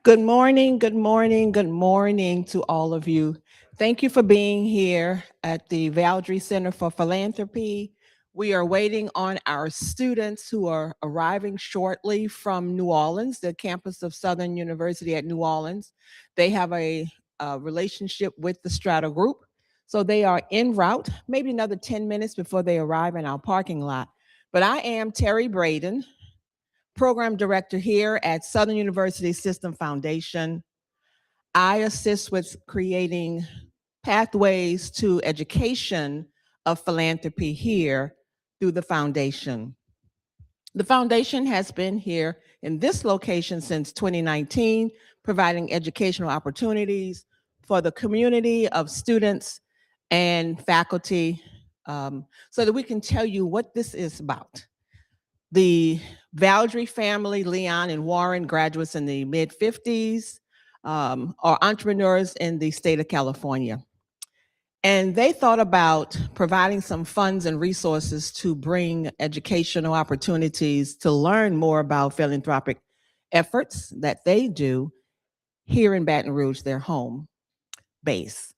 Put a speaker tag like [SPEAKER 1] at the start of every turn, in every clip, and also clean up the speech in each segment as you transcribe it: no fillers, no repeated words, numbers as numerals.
[SPEAKER 1] Good morning, good morning, good morning to all of you. Thank you for being here at the Valdry Center for Philanthropy. We are waiting on our students who are arriving shortly from New Orleans, the campus of Southern University at New Orleans. They have a relationship with the Strata Group. So they are en route, maybe another 10 minutes before they arrive in our parking lot. But I am Terry Braden, program director here at Southern University System Foundation. I assist with creating pathways to education of philanthropy here through the foundation. The foundation has been here in this location since 2019, providing educational opportunities for the community of students and faculty so that we can tell you what this is about. The Valdry family, Leon and Warren, graduates in the mid 50s, are entrepreneurs in the state of California. And they thought about providing some funds and resources to bring educational opportunities to learn more about philanthropic efforts that they do here in Baton Rouge, their home base.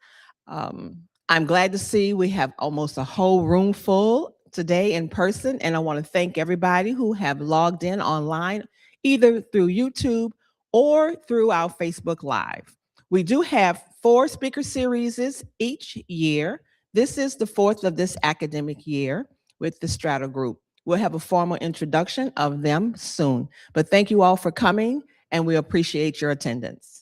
[SPEAKER 1] I'm glad to see we have almost a whole room full today in person, and I want to thank everybody who have logged in online, either through YouTube or through our Facebook Live. We do have 4 speaker series each year. This is the fourth of this academic year with the Strata Group. We'll have a formal introduction of them soon. But thank you all for coming, and we appreciate your attendance.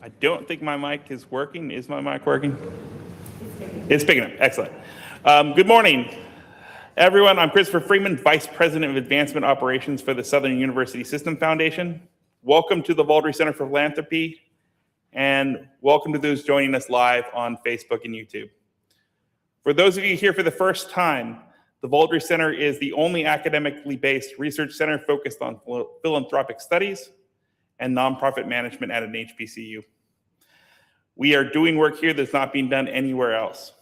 [SPEAKER 2] I don't think my mic is working. Is my mic working? It's picking up. Excellent. Good morning, everyone. I'm Christopher Freeman, Vice President of Advancement Operations for the Southern University System Foundation. Welcome to the Vaudry Center for Philanthropy, and welcome to those joining us live on Facebook and YouTube. For those of you here for the first time, the Vaudry Center is the only academically based research center focused on philanthropic studies and nonprofit management at an HBCU. We are doing work here that's not being done anywhere else,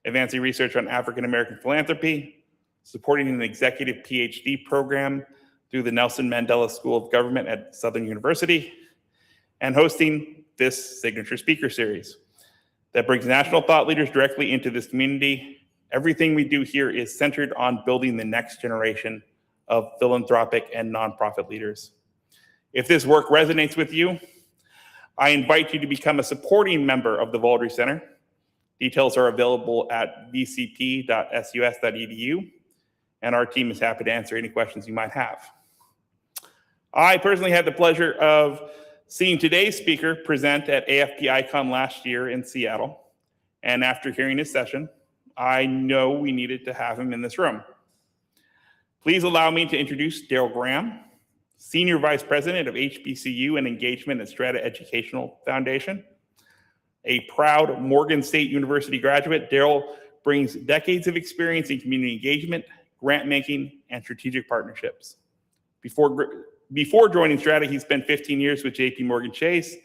[SPEAKER 2] advancing research on African American philanthropy, supporting an executive PhD program through the Nelson Mandela School of Government at Southern University, and hosting this signature speaker series that brings national thought leaders directly into this community. Everything we do here is centered on building the next generation of philanthropic and nonprofit leaders. If this work resonates with you, I invite you to become a supporting member of the Vaudry Center. Details are available at vcp.sus.edu, and our team is happy to answer any questions you might have. I personally had the pleasure of seeing today's speaker present at AFP Icon last year in Seattle, and after hearing his session, I know we needed to have him in this room. Please allow me to introduce Daryl Graham, Senior Vice President of HBCU and Engagement at Strada Education Foundation. A proud Morgan State University graduate, Daryl brings decades of experience in community engagement, grant making, and strategic partnerships. Before joining Strada, he spent 15 years with JP Morgan Chase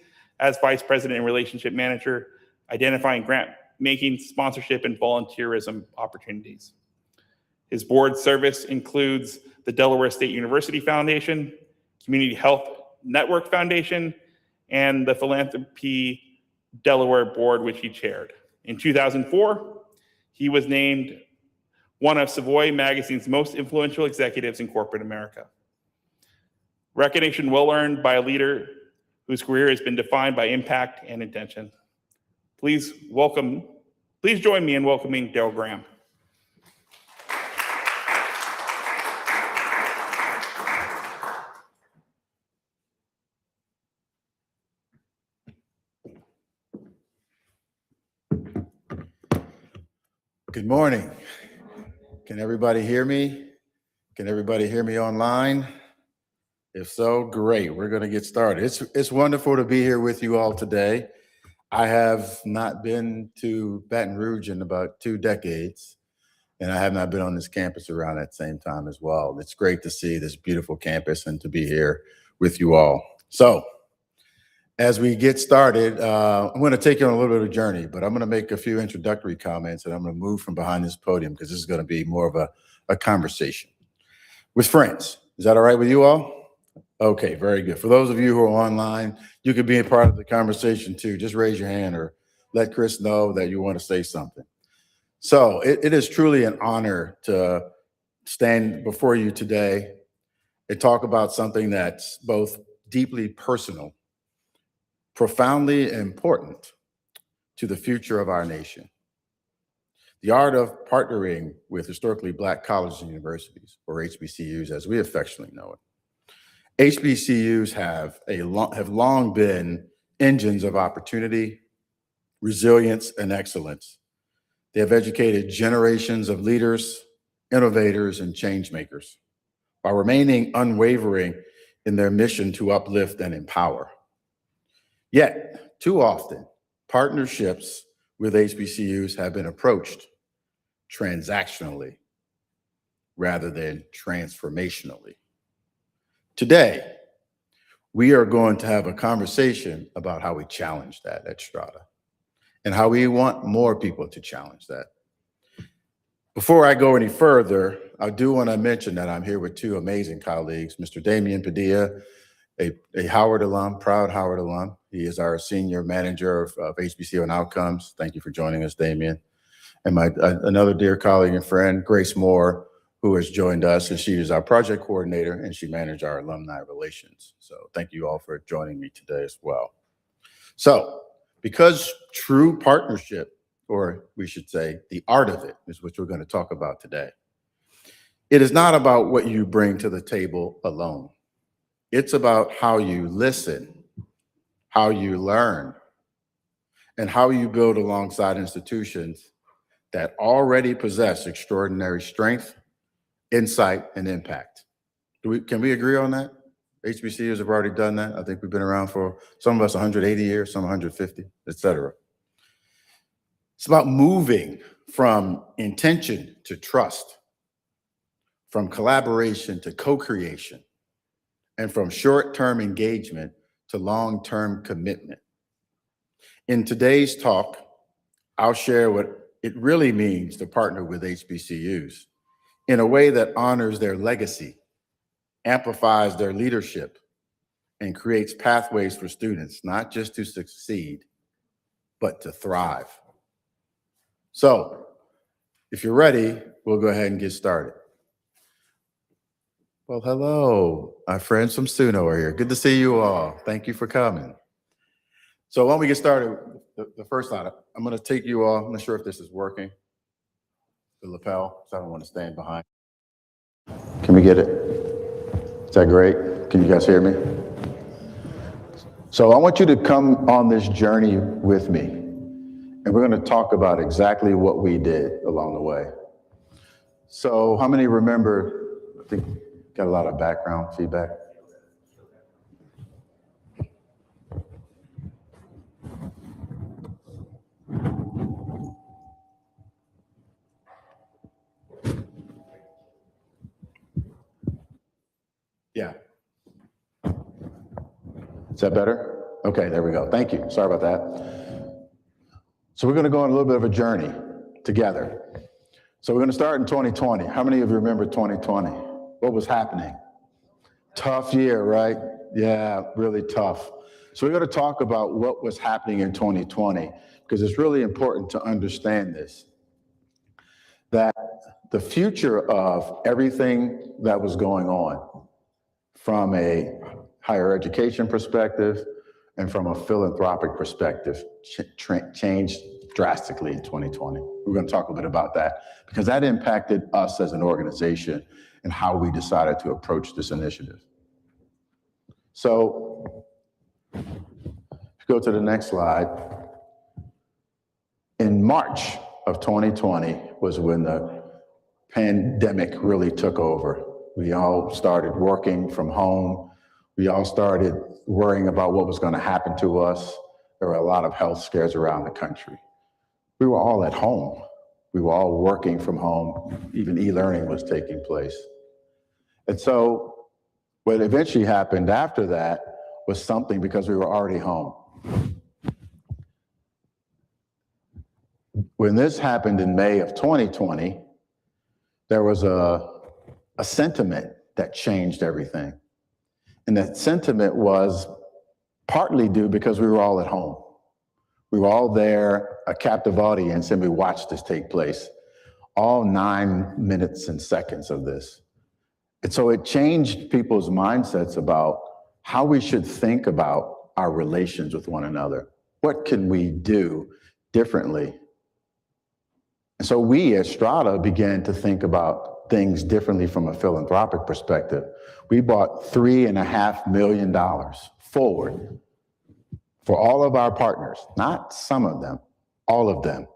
[SPEAKER 2] as Vice President and Relationship Manager, identifying grant making, sponsorship, and volunteerism opportunities. His board service includes the Delaware State University Foundation, Community Health Network Foundation, and the Philanthropy Delaware Board, which he chaired. In 2004, he was named one of Savoy Magazine's most influential executives in corporate America. Recognition well earned by a leader whose career has been defined by impact and intention. Please join me in welcoming Daryl Graham.
[SPEAKER 3] Good morning. Can everybody hear me? Can everybody hear me online? If so, great. We're going to get started. It's wonderful to be here with you all today. I have not been to Baton Rouge in about 2 decades, and I have not been on this campus around that same time as well. It's great to see this beautiful campus and to be here with you all. So, as we get started, I'm going to take you on a little bit of a journey, but I'm going to make a few introductory comments, and I'm going to move from behind this podium because this is going to be more of a conversation with friends. Is that all right with you all? Okay, very good. For those of you who are online, you could be a part of the conversation too. Just raise your hand or let Chris know that you want to say something. So it is truly an honor to stand before you today and talk about something that's both deeply personal, profoundly important to the future of our nation. The art of partnering with historically Black colleges and universities, or HBCUs as we affectionately know it. HBCUs have long been engines of opportunity, resilience, and excellence. They have educated generations of leaders, innovators, and change makers while remaining unwavering in their mission to uplift and empower. Yet, too often, partnerships with HBCUs have been approached transactionally rather than transformationally. Today, we are going to have a conversation about how we challenge that at Strada and how we want more people to challenge that. Before I go any further, I do want to mention that I'm here with 2 amazing colleagues, Mr. Damian Padilla, a Howard alum, proud Howard alum. He is our senior manager of HBCU and outcomes. Thank you for joining us, Damian. And my another dear colleague and friend, Grace Moore, who has joined us, and she is our project coordinator, and she managed our alumni relations. So thank you all for joining me today as well. So because true partnership, or we should say the art of it, is what we're going to talk about today. It is not about what you bring to the table alone. It's about how you listen, how you learn, and how you build alongside institutions that already possess extraordinary strength, insight, and impact. Can we agree on that? HBCUs have already done that. I think we've been around for, some of us 180 years, some 150, et cetera. It's about moving from intention to trust, from collaboration to co-creation, and from short-term engagement to long-term commitment. In today's talk, I'll share what it really means to partner with HBCUs in a way that honors their legacy, amplifies their leadership, and creates pathways for students, not just to succeed, but to thrive. So, if you're ready, we'll go ahead and get started. Well, hello, my friends from Suno are here. Good to see you all. Thank you for coming. So why don't we get started, the first slide. I'm gonna take you all, I'm not sure if this is working, the lapel, so I don't want to stand behind. Can we get it? Is that great? Can you guys hear me? So I want you to come on this journey with me, and we're gonna talk about exactly what we did along the way. So how many remember, I think got a lot of background feedback? Yeah. Is that better? Okay, there we go. Thank you. Sorry about that. So we're going to go on a little bit of a journey together. So we're going to start in 2020. How many of you remember 2020? What was happening? Tough year, right? Yeah, really tough. So we're going to talk about what was happening in 2020, because it's really important to understand this, that the future of everything that was going on from a higher education perspective and from a philanthropic perspective changed drastically in 2020. We're going to talk a bit about that because that impacted us as an organization and how we decided to approach this initiative. So, if you go to the next slide, in March of 2020 was when the pandemic really took over. We all started working from home. We all started worrying about what was going to happen to us. There were a lot of health scares around the country. We were all at home. We were all working from home. Even e-learning was taking place. And so what eventually happened after that was something, because we were already home. When this happened in May of 2020, there was a sentiment that changed everything. And that sentiment was partly due because we were all at home. We were all there, a captive audience, and we watched this take place, all 9 minutes and seconds of this. And so it changed people's mindsets about how we should think about our relations with one another. What can we do differently? And so we at Strada began to think about things differently from a philanthropic perspective. We bought $3.5 million forward for all of our partners, not some of them, all of them.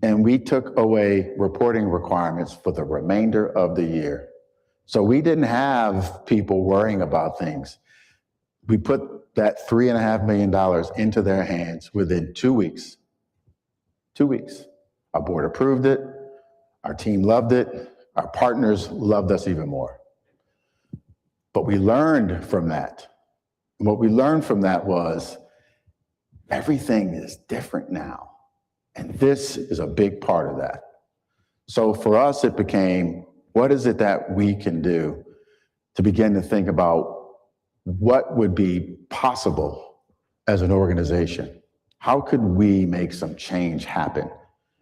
[SPEAKER 3] And we took away reporting requirements for the remainder of the year. So we didn't have people worrying about things. We put that $3.5 million into their hands within 2 weeks. 2 weeks. Our board approved it. Our team loved it. Our partners loved us even more. But we learned from that. And what we learned from that was everything is different now. And this is a big part of that. So for us, it became, what is it that we can do to begin to think about what would be possible as an organization? How could we make some change happen?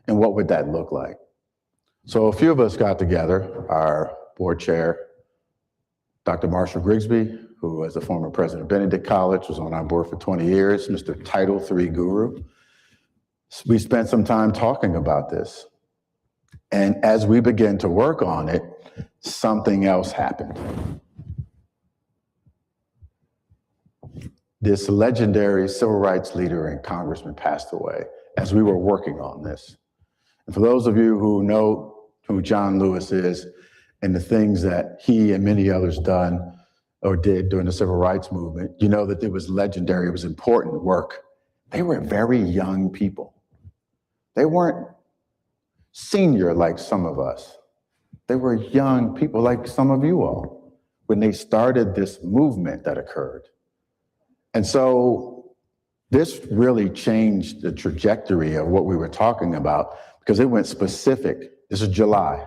[SPEAKER 3] And what would that look like? So a few of us got together, our board chair, Dr. Marshall Grigsby, who was the former president of Benedict College, was on our board for 20 years, Mr. Title III guru. We spent some time talking about this. And as we began to work on it, something else happened. this legendary civil rights leader and congressman passed away as we were working on this. And for those of you who know who John Lewis is and the things that he and many others done or did during the civil rights movement, you know that it was legendary, it was important work. They were very young people. They weren't senior like some of us. They were young people like some of you all when they started this movement that occurred. And so this really changed the trajectory of what we were talking about because it went specific. This is July.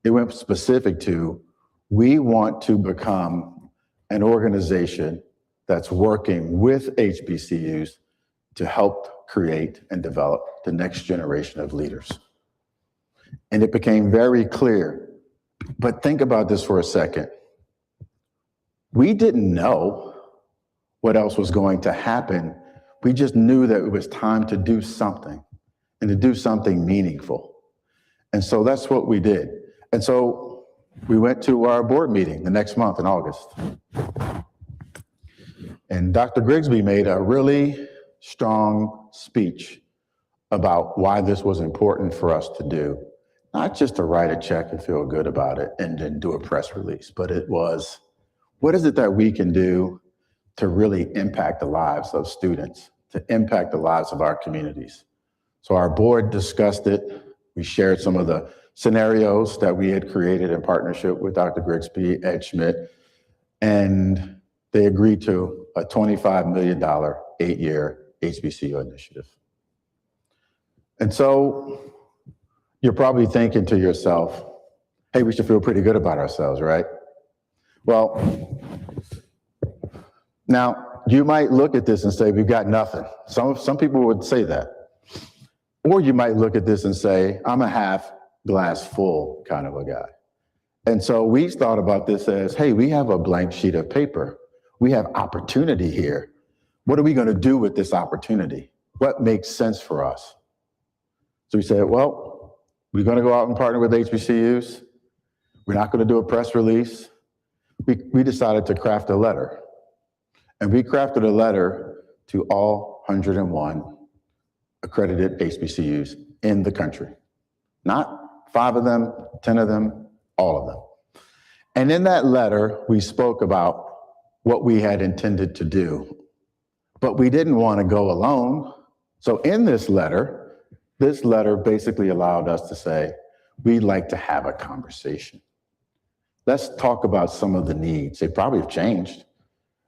[SPEAKER 3] It went specific to, we want to become an organization that's working with HBCUs to help create and develop the next generation of leaders. And it became very clear, but think about this for a second. We didn't know what else was going to happen. We just knew that it was time to do something and to do something meaningful. And so that's what we did. And so we went to our board meeting the next month in August. And Dr. Grigsby made a really strong speech about why this was important for us to do. Not just to write a check and feel good about it and then do a press release, but it was, what is it that we can do to really impact the lives of students, to impact the lives of our communities? So our board discussed it. We shared some of the scenarios that we had created in partnership with Dr. Grigsby, Ed Schmidt, and they agreed to a $25 million 8-year HBCU initiative. And so you're probably thinking to yourself, hey, we should feel pretty good about ourselves, right? Well, now you might look at this and say, we've got nothing. Some people would say that. Or you might look at this and say, I'm a half glass full kind of a guy. And so we thought about this as, hey, we have a blank sheet of paper. We have opportunity here. What are we going to do with this opportunity? What makes sense for us? So we said, well, we're going to go out and partner with HBCUs. We're not going to do a press release. We decided to craft a letter. And we crafted a letter to all 101 accredited HBCUs in the country. Not 5 of them, 10 of them, all of them. And in that letter, we spoke about what we had intended to do, but we didn't want to go alone. So in this letter basically allowed us to say, we'd like to have a conversation. Let's talk about some of the needs. They probably have changed.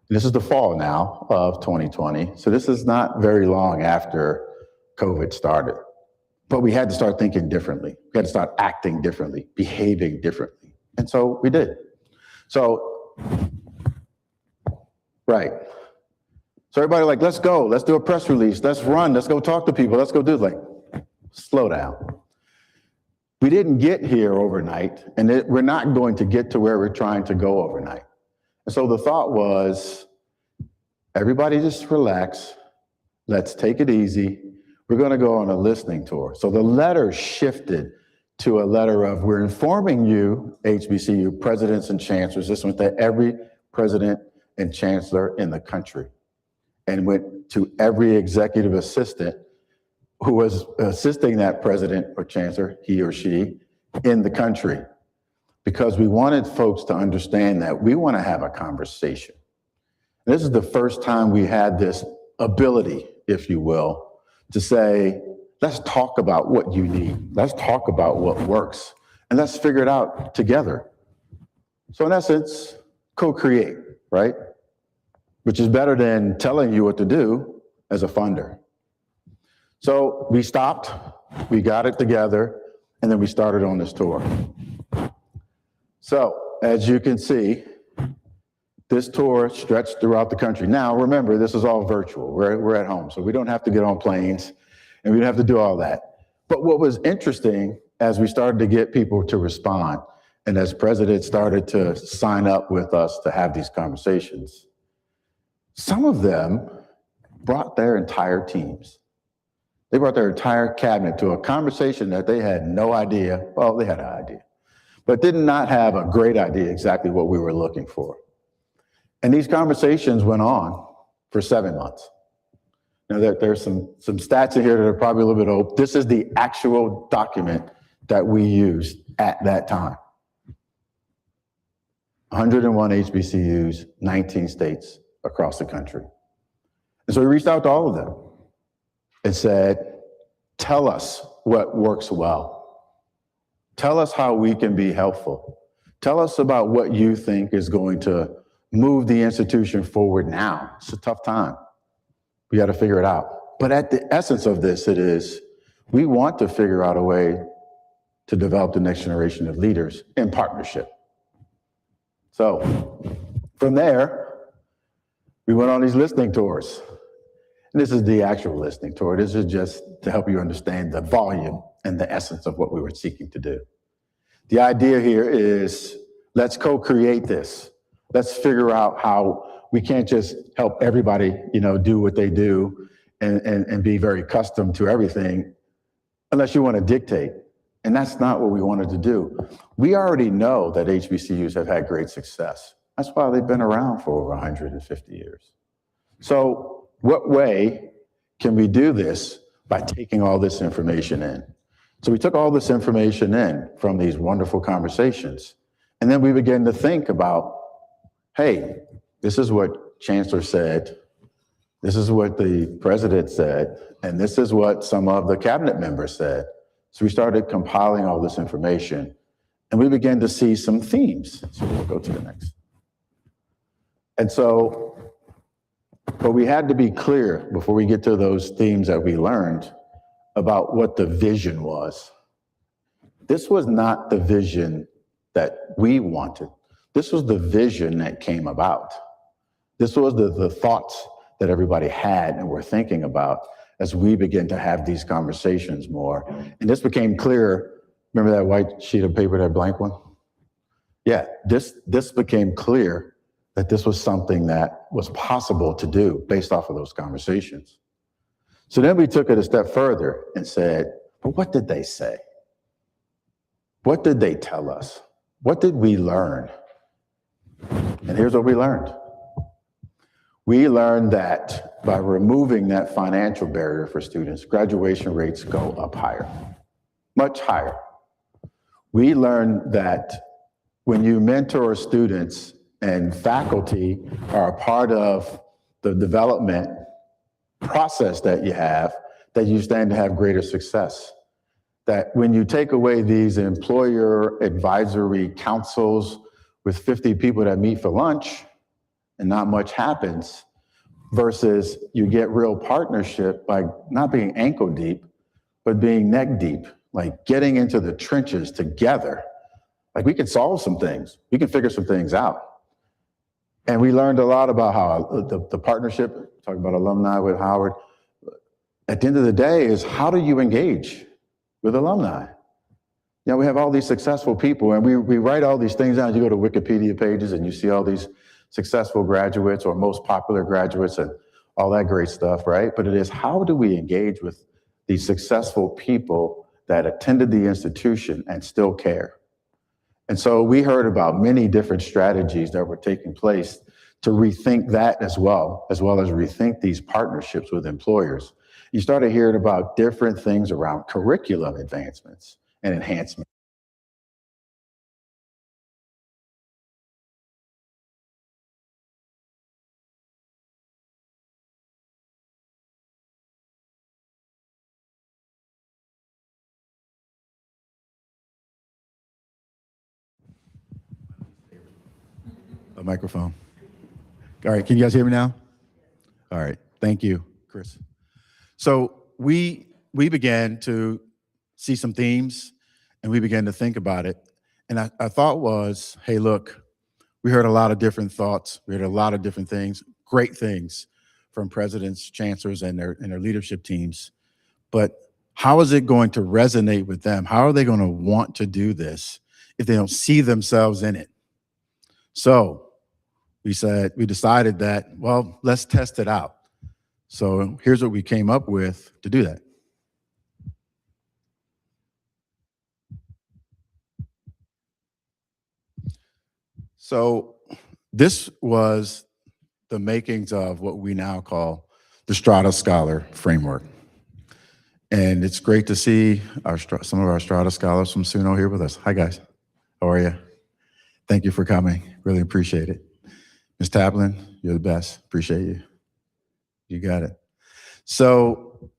[SPEAKER 3] This is the fall now of 2020. So this is not very long after COVID started, but we had to start thinking differently. We had to start acting differently, behaving differently. And so we did. So, right. So everybody like, let's go, let's do a press release, let's run, let's go talk to people, let's go do it. Like, slow down. We didn't get here overnight, and we're not going to get to where we're trying to go overnight. And so the thought was, everybody just relax, let's take it easy. We're going to go on a listening tour. So the letter shifted to a letter of, we're informing you, HBCU presidents and chancellors. This went to every president and chancellor in the country, and went to every executive assistant who was assisting that president or chancellor, he or she, in the country. Because we wanted folks to understand that we want to have a conversation. This is the first time we had this ability, if you will, to say, let's talk about what you need. Let's talk about what works, and let's figure it out together. So in essence, co-create, right? Which is better than telling you what to do as a funder. So we stopped, we got it together, and then we started on this tour. So as you can see, this tour stretched throughout the country. Now, remember, this is all virtual. We're at home, so we don't have to get on planes, and we don't have to do all that. But what was interesting, as we started to get people to respond, and as presidents started to sign up with us to have these conversations, some of them brought their entire teams. They brought their entire cabinet to a conversation that they had no idea. Well, they had an idea, but did not have a great idea exactly what we were looking for. And these conversations went on for 7 months. Now, there's some stats in here that are probably a little bit old. This is the actual document that we used at that time. 101 HBCUs, 19 states across the country. And so we reached out to all of them and said, tell us what works well. Tell us how we can be helpful. Tell us about what you think is going to move the institution forward now. It's a tough time. We got to figure it out. But at the essence of this, it is, we want to figure out a way to develop the next generation of leaders in partnership. So from there, we went on these listening tours. And this is the actual listening tour. This is just to help you understand the volume and the essence of what we were seeking to do. The idea here is, let's co-create this. Let's figure out how we can't just help everybody, do what they do and be very accustomed to everything unless you want to dictate. And that's not what we wanted to do. We already know that HBCUs have had great success. That's why they've been around for over 150 years. So what way can we do this? By taking all this information in. So we took all this information in from these wonderful conversations, and then we began to think about, hey, this is what Chancellor said, this is what the president said, and this is what some of the cabinet members said. So we started compiling all this information, and we began to see some themes. So we'll go to the next. And so, but we had to be clear before we get to those themes that we learned about what the vision was. This was not the vision that we wanted. This was the vision that came about. This was the thoughts that everybody had and were thinking about as we began to have these conversations more. And this became clear. Remember that white sheet of paper, that blank one? Yeah, this became clear that this was something that was possible to do based off of those conversations. So then we took it a step further and said, but what did they say? What did they tell us? What did we learn? And here's what we learned. We learned that by removing that financial barrier for students, graduation rates go up higher, much higher. We learned that when you mentor students and faculty are a part of the development process that you have, that you stand to have greater success. That when you take away these employer advisory councils with 50 people that meet for lunch and not much happens, versus you get real partnership by not being ankle deep, but being neck deep, like getting into the trenches together. Like we can solve some things, we can figure some things out. And we learned a lot about how the partnership, talking about alumni with Howard, at the end of the day is, how do you engage with alumni? We have all these successful people, and we write all these things down. You go to Wikipedia pages and you see all these successful graduates or most popular graduates and all that great stuff, right? But it is, how do we engage with these successful people that attended the institution and still care? And so we heard about many different strategies that were taking place to rethink that as well as rethink these partnerships with employers. You started hearing about different things around curriculum advancements and enhancement. A microphone. All right, can you guys hear me now? All right, thank you, Chris. So we began to see some themes, and we began to think about it. And our thought was, hey, look, we heard a lot of different thoughts. We heard a lot of different things, great things from presidents, chancellors, and their leadership teams. But how is it going to resonate with them? How are they going to want to do this if they don't see themselves in it? So we decided that, well, let's test it out. So here's what we came up with to do that. So this was the makings of what we now call the Strada Scholar Framework. And it's great to see some of our Strada scholars from SUNO here with us. Hi, guys. How are you? Thank you for coming. Really appreciate it. Ms. Taplin, you're the best. Appreciate you. You got it. So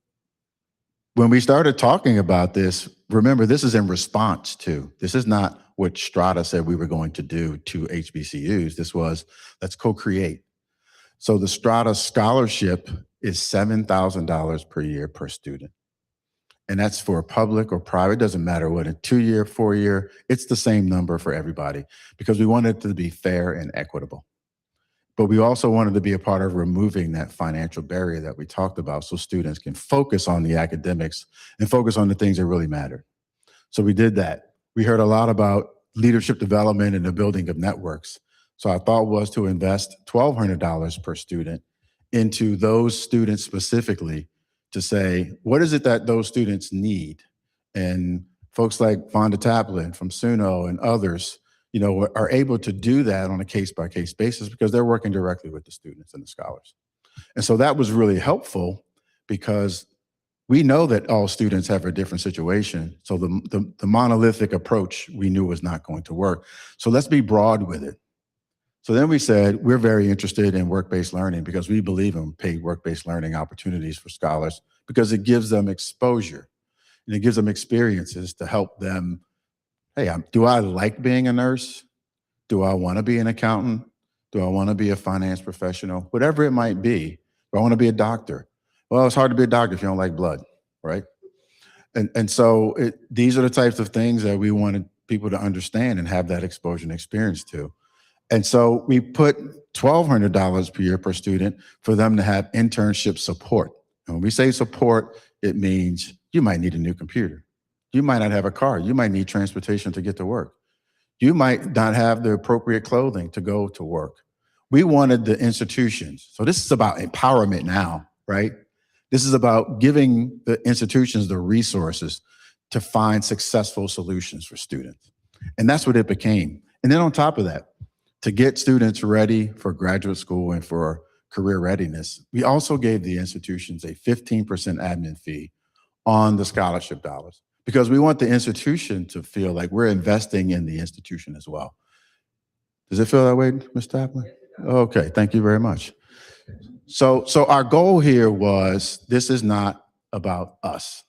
[SPEAKER 3] when we started talking about this, remember, this is in response to, this is not what Strada said we were going to do to HBCUs. This was, let's co-create. So the Strada scholarship is $7,000 per year per student. And that's for public or private, it doesn't matter what, a 2-year, 4-year, it's the same number for everybody because we wanted it to be fair and equitable. But we also wanted to be a part of removing that financial barrier that we talked about so students can focus on the academics and focus on the things that really matter. So we did that. We heard a lot about leadership development and the building of networks. So our thought was to invest $1,200 per student into those students specifically to say, what is it that those students need? And folks like Vonda Taplin from SUNO and others, you know, are able to do that on a case-by-case basis because they're working directly with the students and the scholars. And so that was really helpful because we know that all students have a different situation. So the monolithic approach we knew was not going to work. So let's be broad with it. So then we said, we're very interested in work-based learning because we believe in paid work-based learning opportunities for scholars because it gives them exposure and it gives them experiences to help them. Hey, do I like being a nurse? Do I want to be an accountant? Do I want to be a finance professional? Whatever it might be. Do I want to be a doctor? Well, it's hard to be a doctor if you don't like blood, right? And so these are the types of things that we wanted people to understand and have that exposure and experience to. And so we put $1,200 per year per student for them to have internship support. And when we say support, it means you might need a new computer. You might not have a car. You might need transportation to get to work. You might not have the appropriate clothing to go to work. We wanted the institutions. So this is about empowerment now, right? This is about giving the institutions the resources to find successful solutions for students. And that's what it became. And then on top of that, to get students ready for graduate school and for career readiness, we also gave the institutions a 15% admin fee on the scholarship dollars because we want the institution to feel like we're investing in the institution as well. Does it feel that way, Ms. Taplin? Okay, thank you very much. So our goal here was, this is not about us,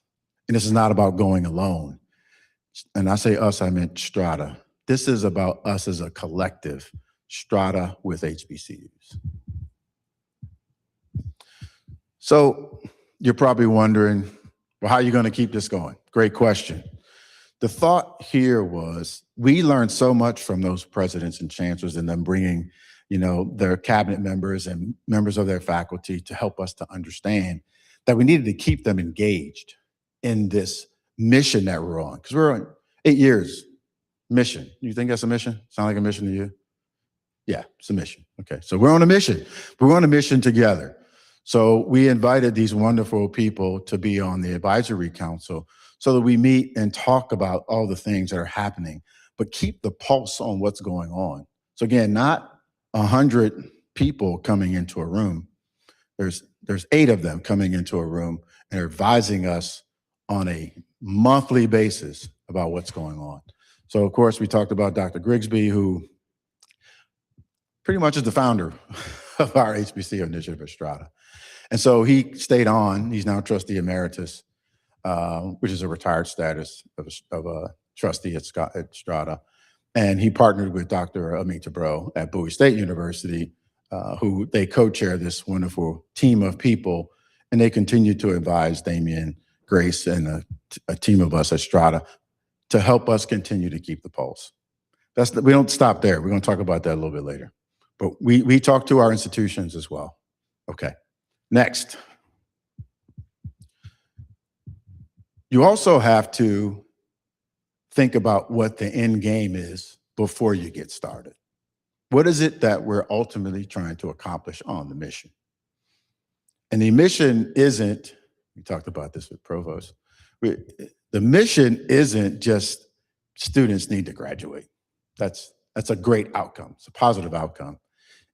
[SPEAKER 3] and this is not about going alone. And I say us, I meant Strada. This is about us as a collective, Strada with HBCUs. So you're probably wondering, well, how are you going to keep this going? Great question. The thought here was, we learned so much from those presidents and chancellors and them bringing, you know, their cabinet members and members of their faculty to help us to understand that we needed to keep them engaged in this mission that we're on. Because we're on 8 years mission. You think that's a mission? Sound like a mission to you? Yeah, it's a mission. Okay, so we're on a mission. We're on a mission together. So we invited these wonderful people to be on the advisory council so that we meet and talk about all the things that are happening, but keep the pulse on what's going on. So again, not 100 people coming into a room. There's 8 of them coming into a room and advising us on a monthly basis about what's going on. So of course, we talked about Dr. Grigsby, who pretty much is the founder of our HBCU initiative at Strada. And so he stayed on. He's now trustee emeritus, which is a retired status of a trustee at Strada. And he partnered with Dr. Amit Tabro at Bowie State University, who they co-chair this wonderful team of people. And they continue to advise Damien, Grace, and a team of us at Strada to help us continue to keep the pulse. We don't stop there. We're going to talk about that a little bit later. But we talk to our institutions as well. Okay. Next, you also have to think about what the end game is before you get started. What is it that we're ultimately trying to accomplish on the mission? And the mission isn't, we talked about this with Provost, the mission isn't just students need to graduate. That's a great outcome. It's a positive outcome.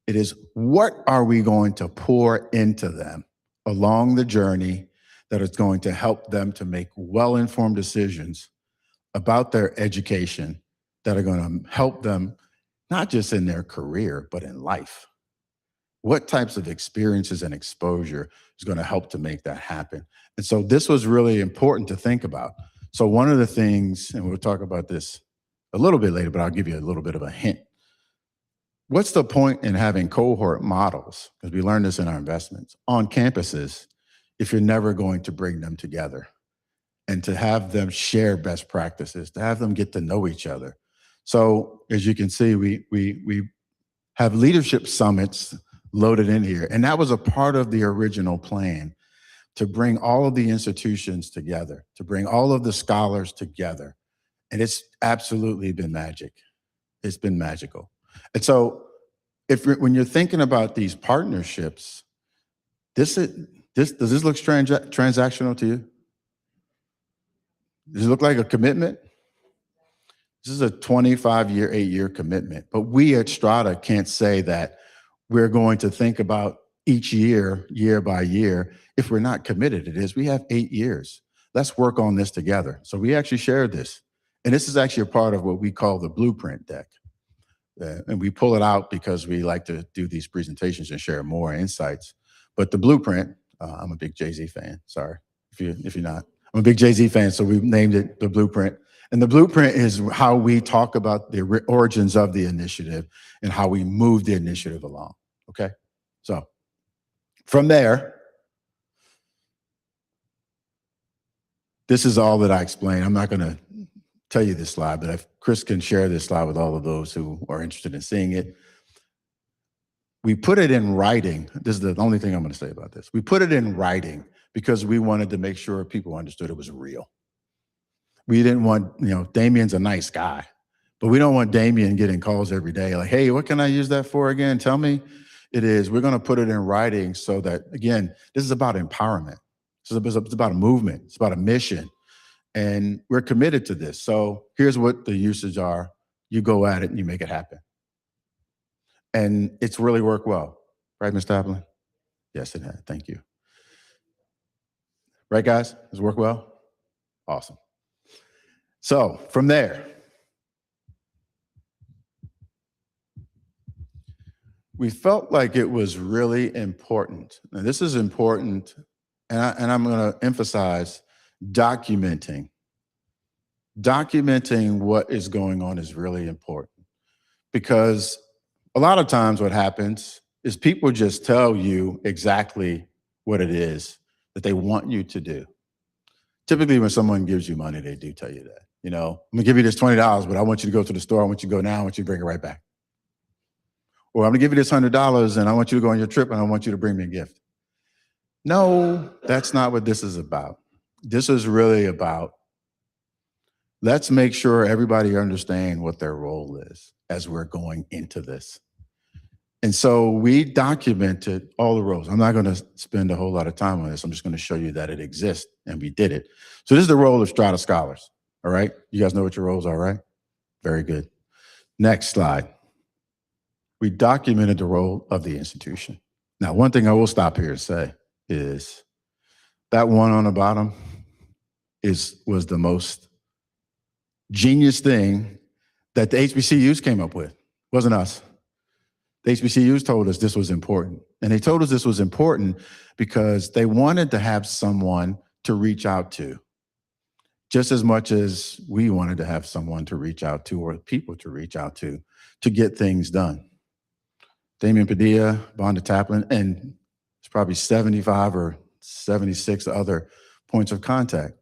[SPEAKER 3] It is, what are we going to pour into them along the journey that is going to help them to make well-informed decisions about their education that are going to help them not just in their career, but in life? What types of experiences and exposure is going to help to make that happen? And so this was really important to think about. So one of the things, and we'll talk about this a little bit later, but I'll give you a little bit of a hint. What's the point in having cohort models, because we learned this in our investments, on campuses if you're never going to bring them together and to have them share best practices, to have them get to know each other? So as you can see, we have leadership summits loaded in here. And that was a part of the original plan, to bring all of the institutions together, to bring all of the scholars together. And it's absolutely been magic. It's been magical. And so when you're thinking about these partnerships, does this look transactional to you? Does it look like a commitment? This is a 25-year, 8-year commitment. But we at Strada can't say that we're going to think about each year, year by year, if we're not committed. It is, we have 8 years. Let's work on this together. So we actually shared this. And this is actually a part of what we call the blueprint deck. And we pull it out because we like to do these presentations and share more insights. But the blueprint, I'm a big Jay-Z fan, sorry, if you're not. I'm a big Jay-Z fan, so we named it the blueprint. And the blueprint is how we talk about the origins of the initiative and how we move the initiative along, okay? So from there, this is all that I explained. I'm not gonna tell you this slide, but if Chris can share this slide with all of those who are interested in seeing it. We put it in writing. This is the only thing I'm gonna say about this. We put it in writing because we wanted to make sure people understood it was real. We didn't want, Damien's a nice guy, but we don't want Damien getting calls every day like, hey, what can I use that for again? Tell me. It is, we're gonna put it in writing so that, again, this is about empowerment. It's about a movement, it's about a mission, and we're committed to this. So here's what the usage are. You go at it and you make it happen. And it's really worked well, right, Ms. Taplin? Yes, it has, thank you. Right, guys, does it work well? Awesome. So from there, we felt like it was really important. And this is important, and I'm going to emphasize documenting. Documenting what is going on is really important, because a lot of times what happens is people just tell you exactly what it is that they want you to do. Typically when someone gives you money, they do tell you that. I'm gonna give you this $20, but I want you to go to the store. I want you to go now. I want you to bring it right back. Or I'm gonna give you this $100 and I want you to go on your trip and I want you to bring me a gift. No, that's not what this is about. This is really about, let's make sure everybody understands what their role is as we're going into this. And so we documented all the roles. I'm not going to spend a whole lot of time on this. I'm just going to show you that it exists, and we did it. So this is the role of Strada Scholars, all right? You guys know what your roles are, right? Very good. Next slide. We documented the role of the institution. Now, one thing I will stop here and say is that one on the bottom was the most genius thing that the HBCUs came up with. It wasn't us. The HBCUs told us this was important. And they told us this was important because they wanted to have someone to reach out to, just as much as we wanted to have someone to reach out to, or people to reach out to get things done. Damien Padilla, Bonda Taplin, and there's probably 75 or 76 other points of contact.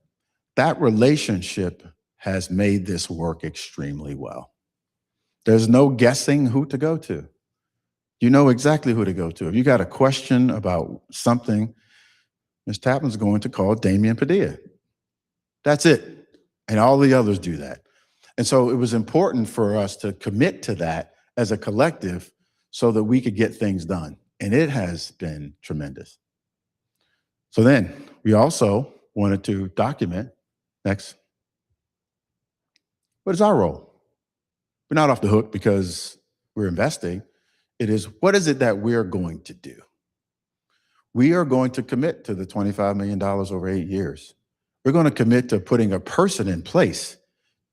[SPEAKER 3] That relationship has made this work extremely well. There's no guessing who to go to. You know exactly who to go to. If you got a question about something, Ms. Taplin's going to call Damien Padilla. That's it. And all the others do that. And so it was important for us to commit to that as a collective so that we could get things done. And it has been tremendous. So then we also wanted to document, next, what is our role? We're not off the hook because we're investing. It is, what is it that we're going to do? We are going to commit to the $25 million over 8 years. We're going to commit to putting a person in place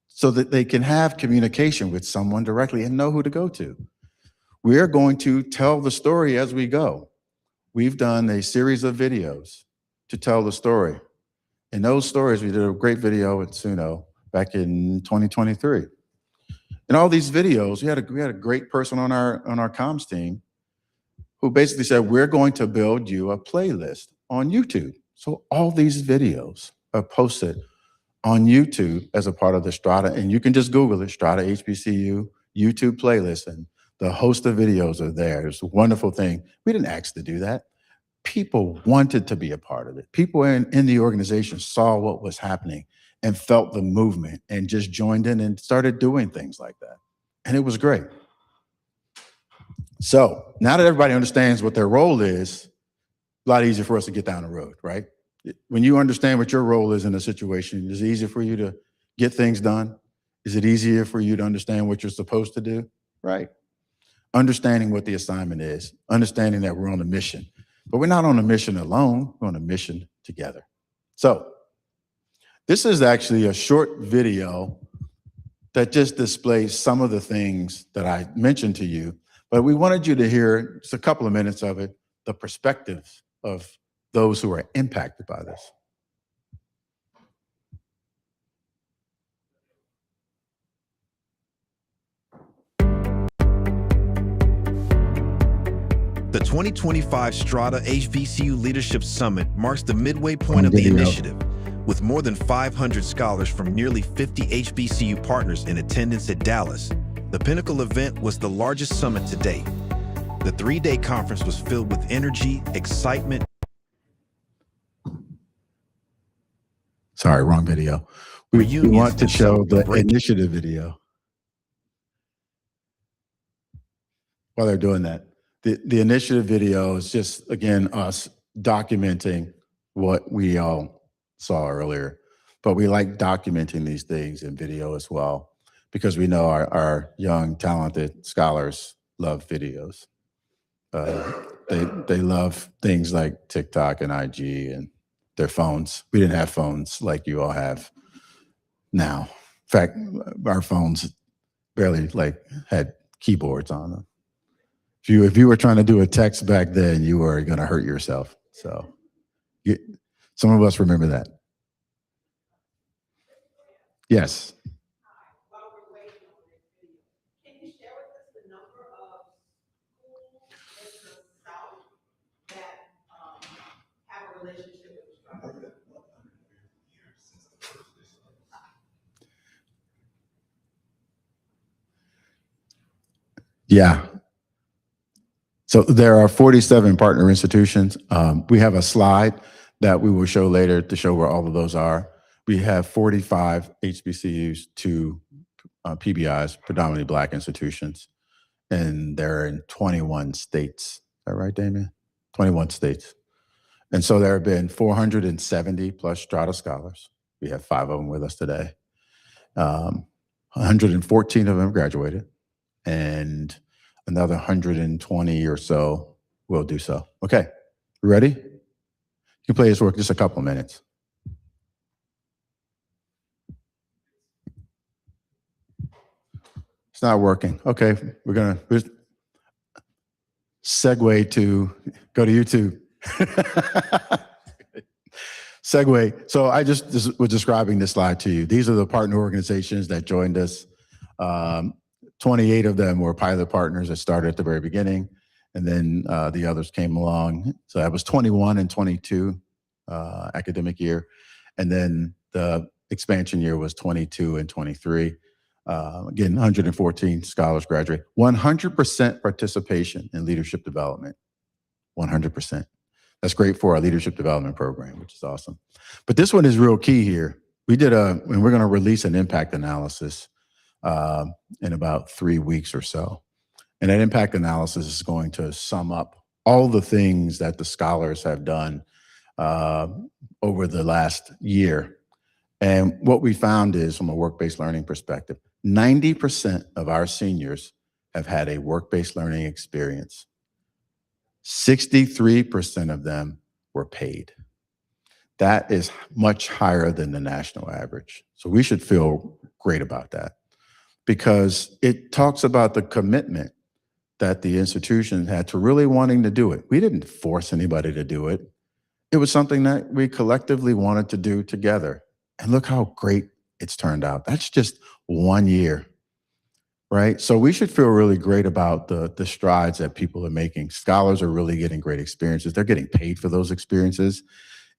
[SPEAKER 3] so that they can have communication with someone directly and know who to go to. We are going to tell the story as we go. We've done a series of videos to tell the story. In those stories, we did a great video at Suno back in 2023. In all these videos, we had a great person on our comms team who basically said, we're going to build you a playlist on YouTube. So all these videos are posted on YouTube as a part of the Strada, and you can just Google it, Strada HBCU YouTube playlist, and the host of videos are there. It's a wonderful thing. We didn't ask to do that. People wanted to be a part of it. People in the organization saw what was happening and felt the movement and just joined in and started doing things like that. And it was great. So now that everybody understands what their role is, a lot easier for us to get down the road, right? When you understand what your role is in a situation, is it easier for you to get things done? Is it easier for you to understand what you're supposed to do? Right. Understanding what the assignment is, understanding that we're on a mission. But we're not on a mission alone, we're on a mission together. So this is actually a short video that just displays some of the things that I mentioned to you, but we wanted you to hear just a couple of minutes of it, the perspectives of those who are impacted by this.
[SPEAKER 4] The 2025 Strada HBCU Leadership Summit marks the midway point of the initiative, with more than 500 scholars from nearly 50 HBCU partners in attendance at Dallas. The pinnacle event was the largest summit to date. The 3-day conference was filled with energy, excitement.
[SPEAKER 3] Sorry, wrong video. We want to show the initiative video. While they're doing that, the initiative video is just, again, us documenting what we all saw earlier. But we like documenting these things in video as well, because we know our young, talented scholars love videos. They love things like TikTok and IG and their phones. We didn't have phones like you all have now. In fact, our phones barely had keyboards on them. If you were trying to do a text back then, you were going to hurt yourself. So some of us remember that. Yes.
[SPEAKER 1] Can you share with us the number of schools in the South that have a relationship with Strada?
[SPEAKER 3] Yeah. So there are 47 partner institutions. We have a slide that we will show later to show where all of those are. We have 45 HBCUs, 2 PBIs, predominantly Black institutions, and they're in 21 states. Is that right, Damien? 21 states. And so there have been 470 plus Strada scholars. We have 5 of them with us today. 114 of them graduated, and another 120 or so will do so. Okay, ready? You can play this work just a couple of minutes. It's not working. Okay, we're gonna segue to go to YouTube. Segue. So I just was describing this slide to you. These are the partner organizations that joined us. 28 of them were pilot partners that started at the very beginning, and then the others came along. So that was 21 and 22 academic year, and then the expansion year was 22 and 23. Again, 114 scholars graduate. 100% participation in leadership development. 100%. That's great for our leadership development program, which is awesome. But this one is real key here. We did and we're going to release an impact analysis in about 3 weeks or so. And that impact analysis is going to sum up all the things that the scholars have done over the last year. And what we found is, from a work-based learning perspective, 90% of our seniors have had a work-based learning experience. 63% of them were paid. That is much higher than the national average. So we should feel great about that because it talks about the commitment that the institution had to really wanting to do it. We didn't force anybody to do it. It was something that we collectively wanted to do together. And look how great it's turned out. That's just 1 year, right? So we should feel really great about the strides that people are making. Scholars are really getting great experiences. They're getting paid for those experiences,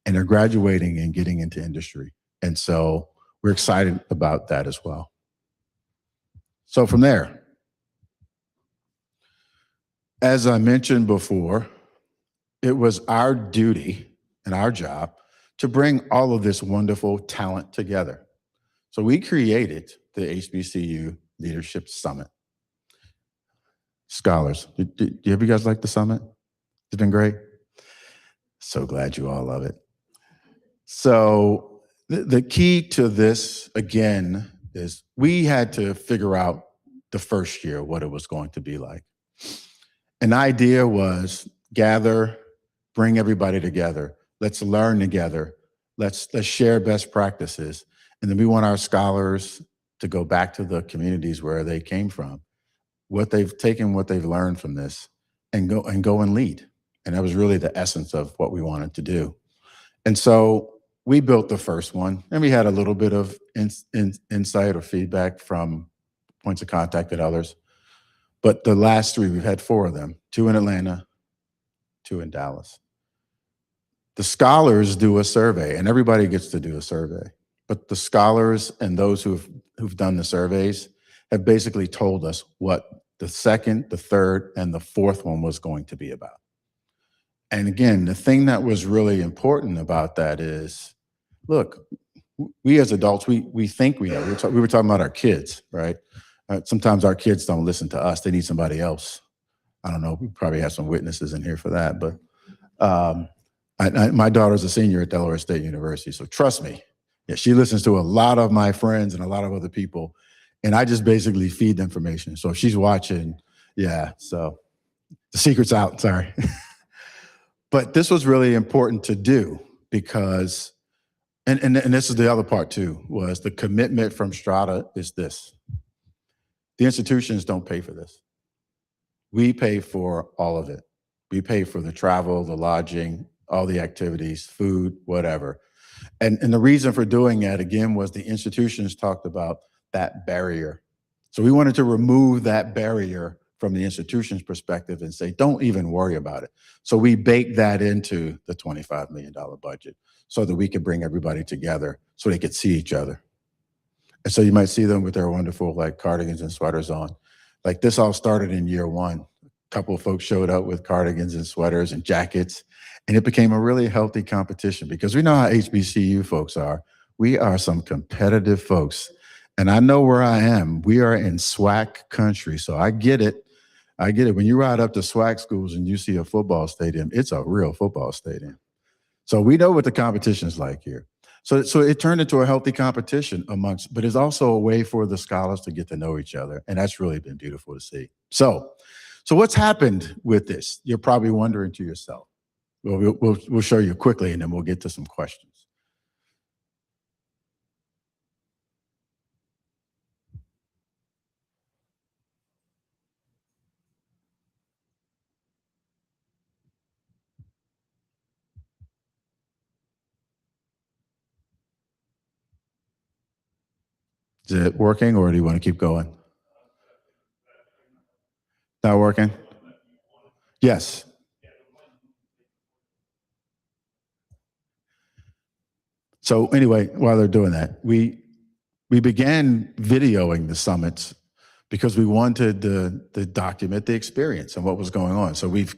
[SPEAKER 3] and they're graduating and getting into industry. And so we're excited about that as well. So from there, as I mentioned before, it was our duty and our job to bring all of this wonderful talent together. So we created the HBCU Leadership Summit. Scholars, do you guys like the summit? It's been great. So glad you all love it. So the key to this, again, is we had to figure out the first year what it was going to be like. An idea was gather, bring everybody together. Let's learn together. Let's share best practices. And then we want our scholars to go back to the communities where they came from, what they've taken, what they've learned from this, and go and lead. And that was really the essence of what we wanted to do. And so we built the first one, and we had a little bit of insight or feedback from points of contact at others. But the last three, we've had 4 of them, 2 in Atlanta, 2 in Dallas. The scholars do a survey, and everybody gets to do a survey. But the scholars and those who've done the surveys have basically told us what the second, the third, and the fourth one was going to be about. And again, the thing that was really important about that is, look, we as adults, we think we know. We were talking about our kids, right? Sometimes our kids don't listen to us. They need somebody else. I don't know. We probably have some witnesses in here for that. But my daughter's a senior at Delaware State University. So trust me, yeah, she listens to a lot of my friends and a lot of other people. And I just basically feed the information. So if she's watching, yeah, so the secret's out, sorry. But this was really important to do because, and this is the other part too, was the commitment from Strada is this. The institutions don't pay for this. We pay for all of it. We pay for the travel, the lodging, all the activities, food, whatever. And the reason for doing that, again, was the institutions talked about that barrier. So we wanted to remove that barrier from the institution's perspective and say, don't even worry about it. So we baked that into the $25 million budget so that we could bring everybody together so they could see each other. And so you might see them with their wonderful like cardigans and sweaters on. Like this all started in year 1. A couple of folks showed up with cardigans and sweaters and jackets, and it became a really healthy competition because we know how HBCU folks are. We are some competitive folks. And I know where I am. We are in SWAC country, so I get it. I get it. When you ride up to SWAC schools and you see a football stadium, it's a real football stadium. So we know what the competition is like here. So it turned into a healthy competition amongst, but it's also a way for the scholars to get to know each other. And that's really been beautiful to see. So what's happened with this? You're probably wondering to yourself. Well, we'll show you quickly and then we'll get to some questions. Is it working or do you want to keep going? Not working? Yes. So anyway, while they're doing that, we began videoing the summits because we wanted to document the experience and what was going on. So we've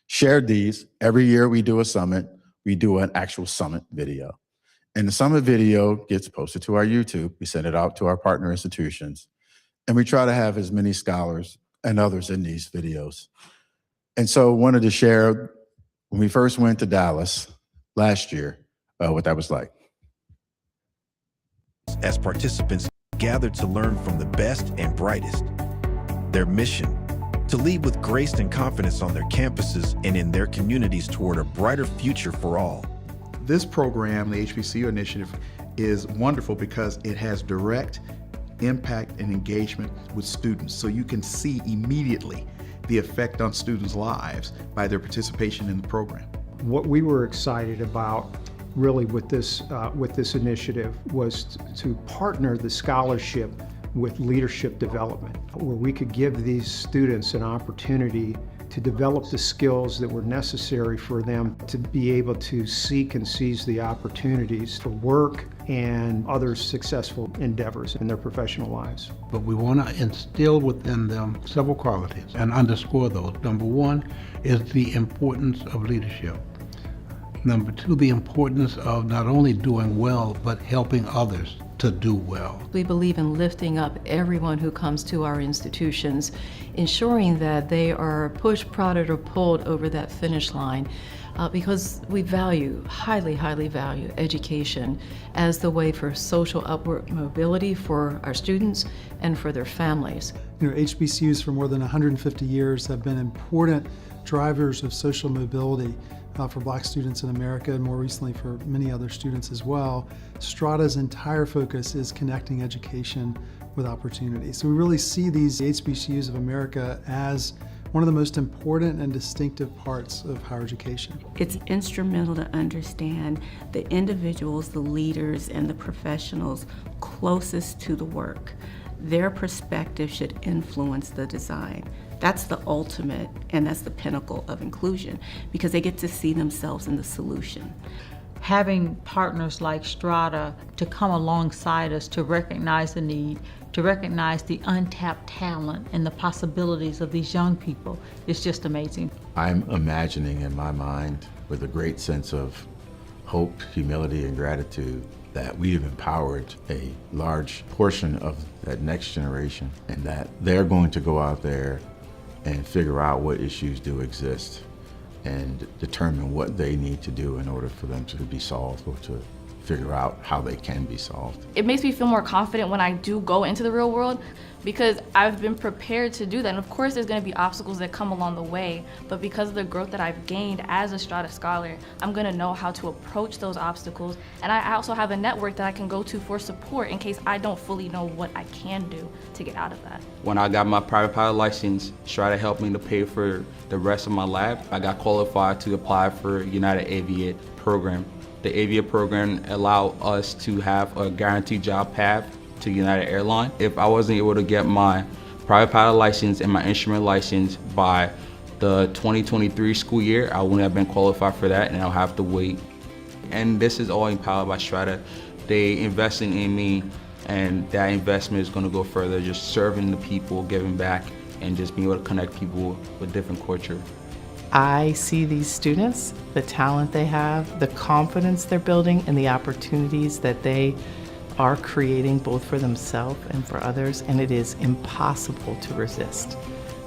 [SPEAKER 3] shared these. Every year we do a summit, we do an actual summit video. And the summit video gets posted to our YouTube. We send it out to our partner institutions. And we try to have as many scholars and others in these videos. And so wanted to share, when we first went to Dallas last year, what that was like.
[SPEAKER 4] As participants gathered to learn from the best and brightest, their mission to lead with grace and confidence on their campuses and in their communities toward a brighter future for all.
[SPEAKER 5] This program, the HBCU initiative, is wonderful because it has direct impact and engagement with students. So you can see immediately the effect on students' lives by their participation in the program.
[SPEAKER 6] What we were excited about really with this initiative was to partner the scholarship with leadership development, where we could give these students an opportunity to develop the skills that were necessary for them to be able to seek and seize the opportunities for work and other successful endeavors in their professional lives.
[SPEAKER 7] But we want to instill within them several qualities and underscore those. Number one is the importance of leadership. Number two, the importance of not only doing well, but helping others to do well.
[SPEAKER 8] We believe in lifting up everyone who comes to our institutions, ensuring that they are pushed, prodded, or pulled over that finish line, because we highly value education as the way for social upward mobility for our students and for their families.
[SPEAKER 9] HBCUs for more than 150 years have been important drivers of social mobility for Black students in America, and more recently for many other students as well. Strada's entire focus is connecting education with opportunity. So we really see these HBCUs of America as one of the most important and distinctive parts of higher education.
[SPEAKER 10] It's instrumental to understand the individuals, the leaders, and the professionals closest to the work. Their perspective should influence the design. That's the ultimate, and that's the pinnacle of inclusion, because they get to see themselves in the solution.
[SPEAKER 11] Having partners like Strada to come alongside us to recognize the need, to recognize the untapped talent and the possibilities of these young people is just amazing.
[SPEAKER 3] I'm imagining in my mind, with a great sense of hope, humility, and gratitude, that we have empowered a large portion of that next generation, and that they're going to go out there and figure out what issues do exist and determine what they need to do in order for them to be solved, or to figure out how they can be solved.
[SPEAKER 12] It makes me feel more confident when I do go into the real world, because I've been prepared to do that. And of course there's going to be obstacles that come along the way, but because of the growth that I've gained as a Strada Scholar, I'm going to know how to approach those obstacles. And I also have a network that I can go to for support in case I don't fully know what I can do to get out of that.
[SPEAKER 13] When I got my private pilot license, Strada helped me to pay for the rest of my lab. I got qualified to apply for United Aviate program. The Aviate program allowed us to have a guaranteed job path to United Airlines. If I wasn't able to get my private pilot license and my instrument license by the 2023 school year, I wouldn't have been qualified for that, and I'll have to wait. And this is all empowered by Strada. They invested in me, and that investment is going to go further, just serving the people, giving back, and just being able to connect people with different culture.
[SPEAKER 14] I see these students, the talent they have, the confidence they're building, and the opportunities that they are creating both for themselves and for others, and it is impossible to resist.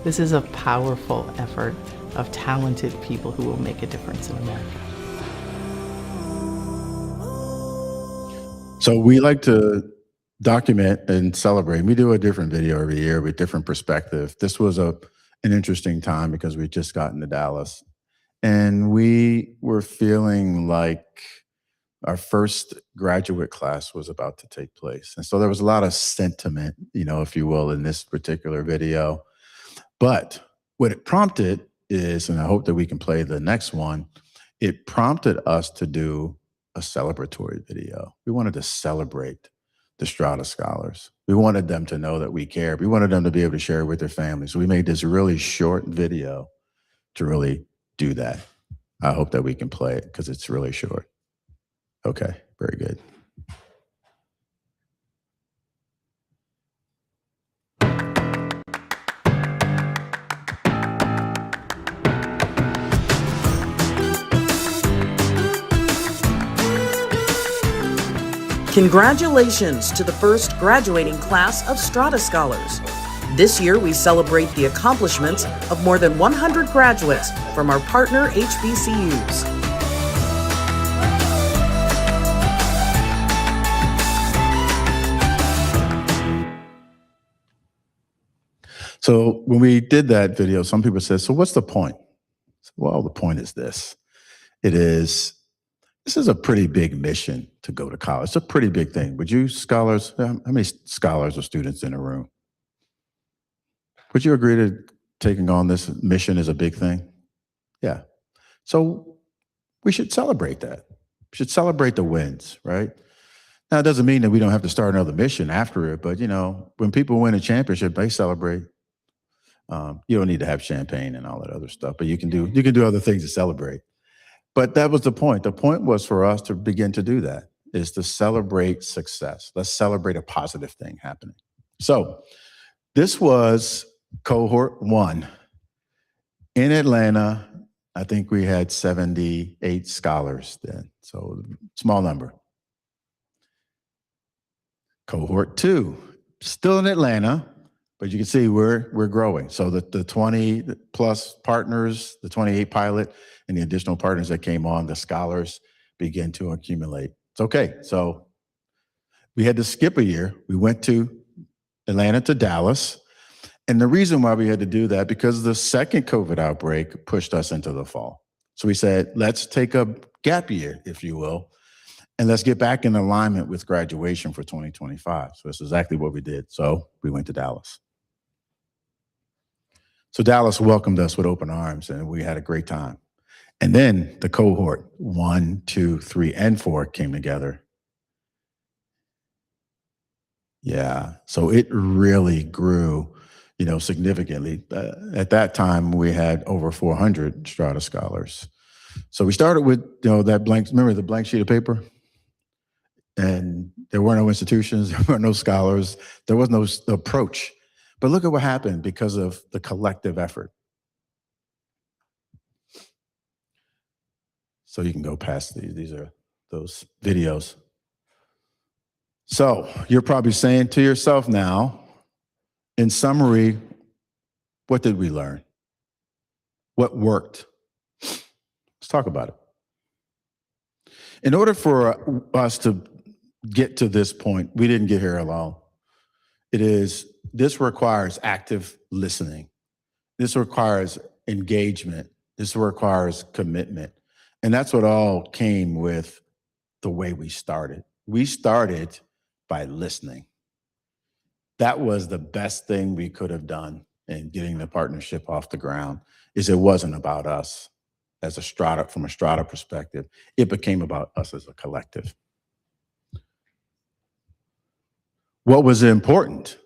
[SPEAKER 14] This is a powerful effort of talented people who will make a difference in America.
[SPEAKER 3] So we like to document and celebrate. We do a different video every year with different perspective. This was an interesting time because we just gotten to Dallas, and we were feeling like our first graduate class was about to take place. And so there was a lot of sentiment, if you will, in this particular video. But what it prompted is, and I hope that we can play the next one, it prompted us to do a celebratory video. We wanted to celebrate the Strada Scholars. We wanted them to know that we cared. We wanted them to be able to share it with their families. So we made this really short video to really do that. I hope that we can play it because it's really short. Okay, very good.
[SPEAKER 15] Congratulations to the first graduating class of Strada Scholars. This year, we celebrate the accomplishments of more than 100 graduates from our partner HBCUs.
[SPEAKER 3] So when we did that video, some people said, so what's the point? Well, the point is this. This is a pretty big mission to go to college. It's a pretty big thing. Would you scholars, how many scholars or students in the room? Would you agree to taking on this mission is a big thing? Yeah. So we should celebrate that. We should celebrate the wins, right? Now, it doesn't mean that we don't have to start another mission after it, but when people win a championship, they celebrate. You don't need to have champagne and all that other stuff, but you can do other things to celebrate. But that was the point. The point was for us to begin to do that, is to celebrate success. Let's celebrate a positive thing happening. So this was cohort 1 in Atlanta. I think we had 78 scholars then, so small number. Cohort 2, still in Atlanta, but you can see we're growing. So the 20 plus partners, the 28 pilot, and the additional partners that came on, the scholars begin to accumulate. It's okay. So we had to skip a year. We went to Atlanta to Dallas. And the reason why we had to do that, because the second COVID outbreak pushed us into the fall. So we said, let's take a gap year, if you will, and let's get back in alignment with graduation for 2025. So that's exactly what we did. So we went to Dallas. So Dallas welcomed us with open arms, and we had a great time. And then the cohort 1, 2, 3, and 4 came together. Yeah, so it really grew, significantly. At that time, we had over 400 Strada scholars. So we started with, that blank, remember the blank sheet of paper? And there were no institutions, there were no scholars, there was no approach. But look at what happened because of the collective effort. So you can go past these are those videos. So you're probably saying to yourself now, in summary, what did we learn? What worked? Let's talk about it. In order for us to get to this point, we didn't get here alone. This requires active listening. This requires engagement. This requires commitment. And that's what all came with the way we started. We started by listening. That was the best thing we could have done in getting the partnership off the ground, is it wasn't about us as a Strada, from a Strada perspective. It became about us as a collective. What was important?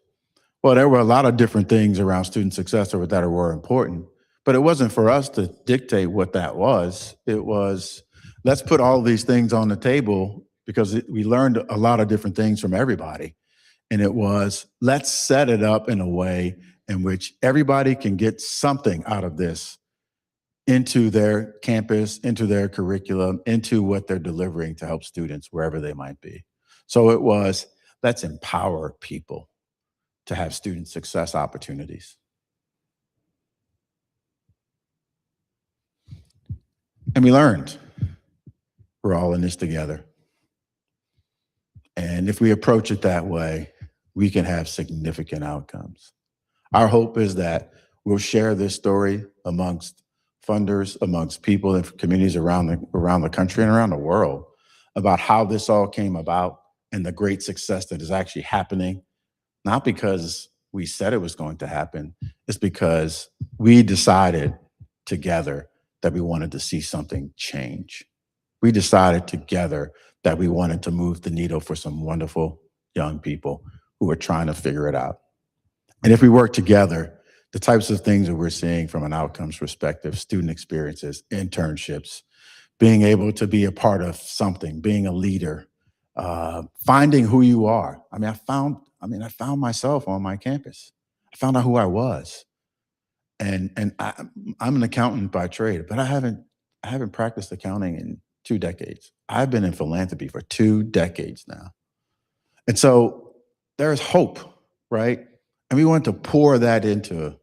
[SPEAKER 3] Well, there were a lot of different things around student success that were important, but it wasn't for us to dictate what that was. It was, let's put all these things on the table, because we learned a lot of different things from everybody. And it was, let's set it up in a way in which everybody can get something out of this into their campus, into their curriculum, into what they're delivering to help students wherever they might be. So it was, let's empower people to have student success opportunities. And we learned we're all in this together. And if we approach it that way, we can have significant outcomes. Our hope is that we'll share this story amongst funders, amongst people and communities around the country and around the world about how this all came about and the great success that is actually happening, not because we said it was going to happen, it's because we decided together that we wanted to see something change. We decided together that we wanted to move the needle for some wonderful young people who are trying to figure it out. And if we work together, the types of things that we're seeing from an outcomes perspective, student experiences, internships, being able to be a part of something, being a leader, finding who you are. I found myself on my campus. I found out who I was. And I'm an accountant by trade, but I haven't practiced accounting in 2 decades. I've been in philanthropy for 2 decades now. And so there's hope, right? And we want to pour that into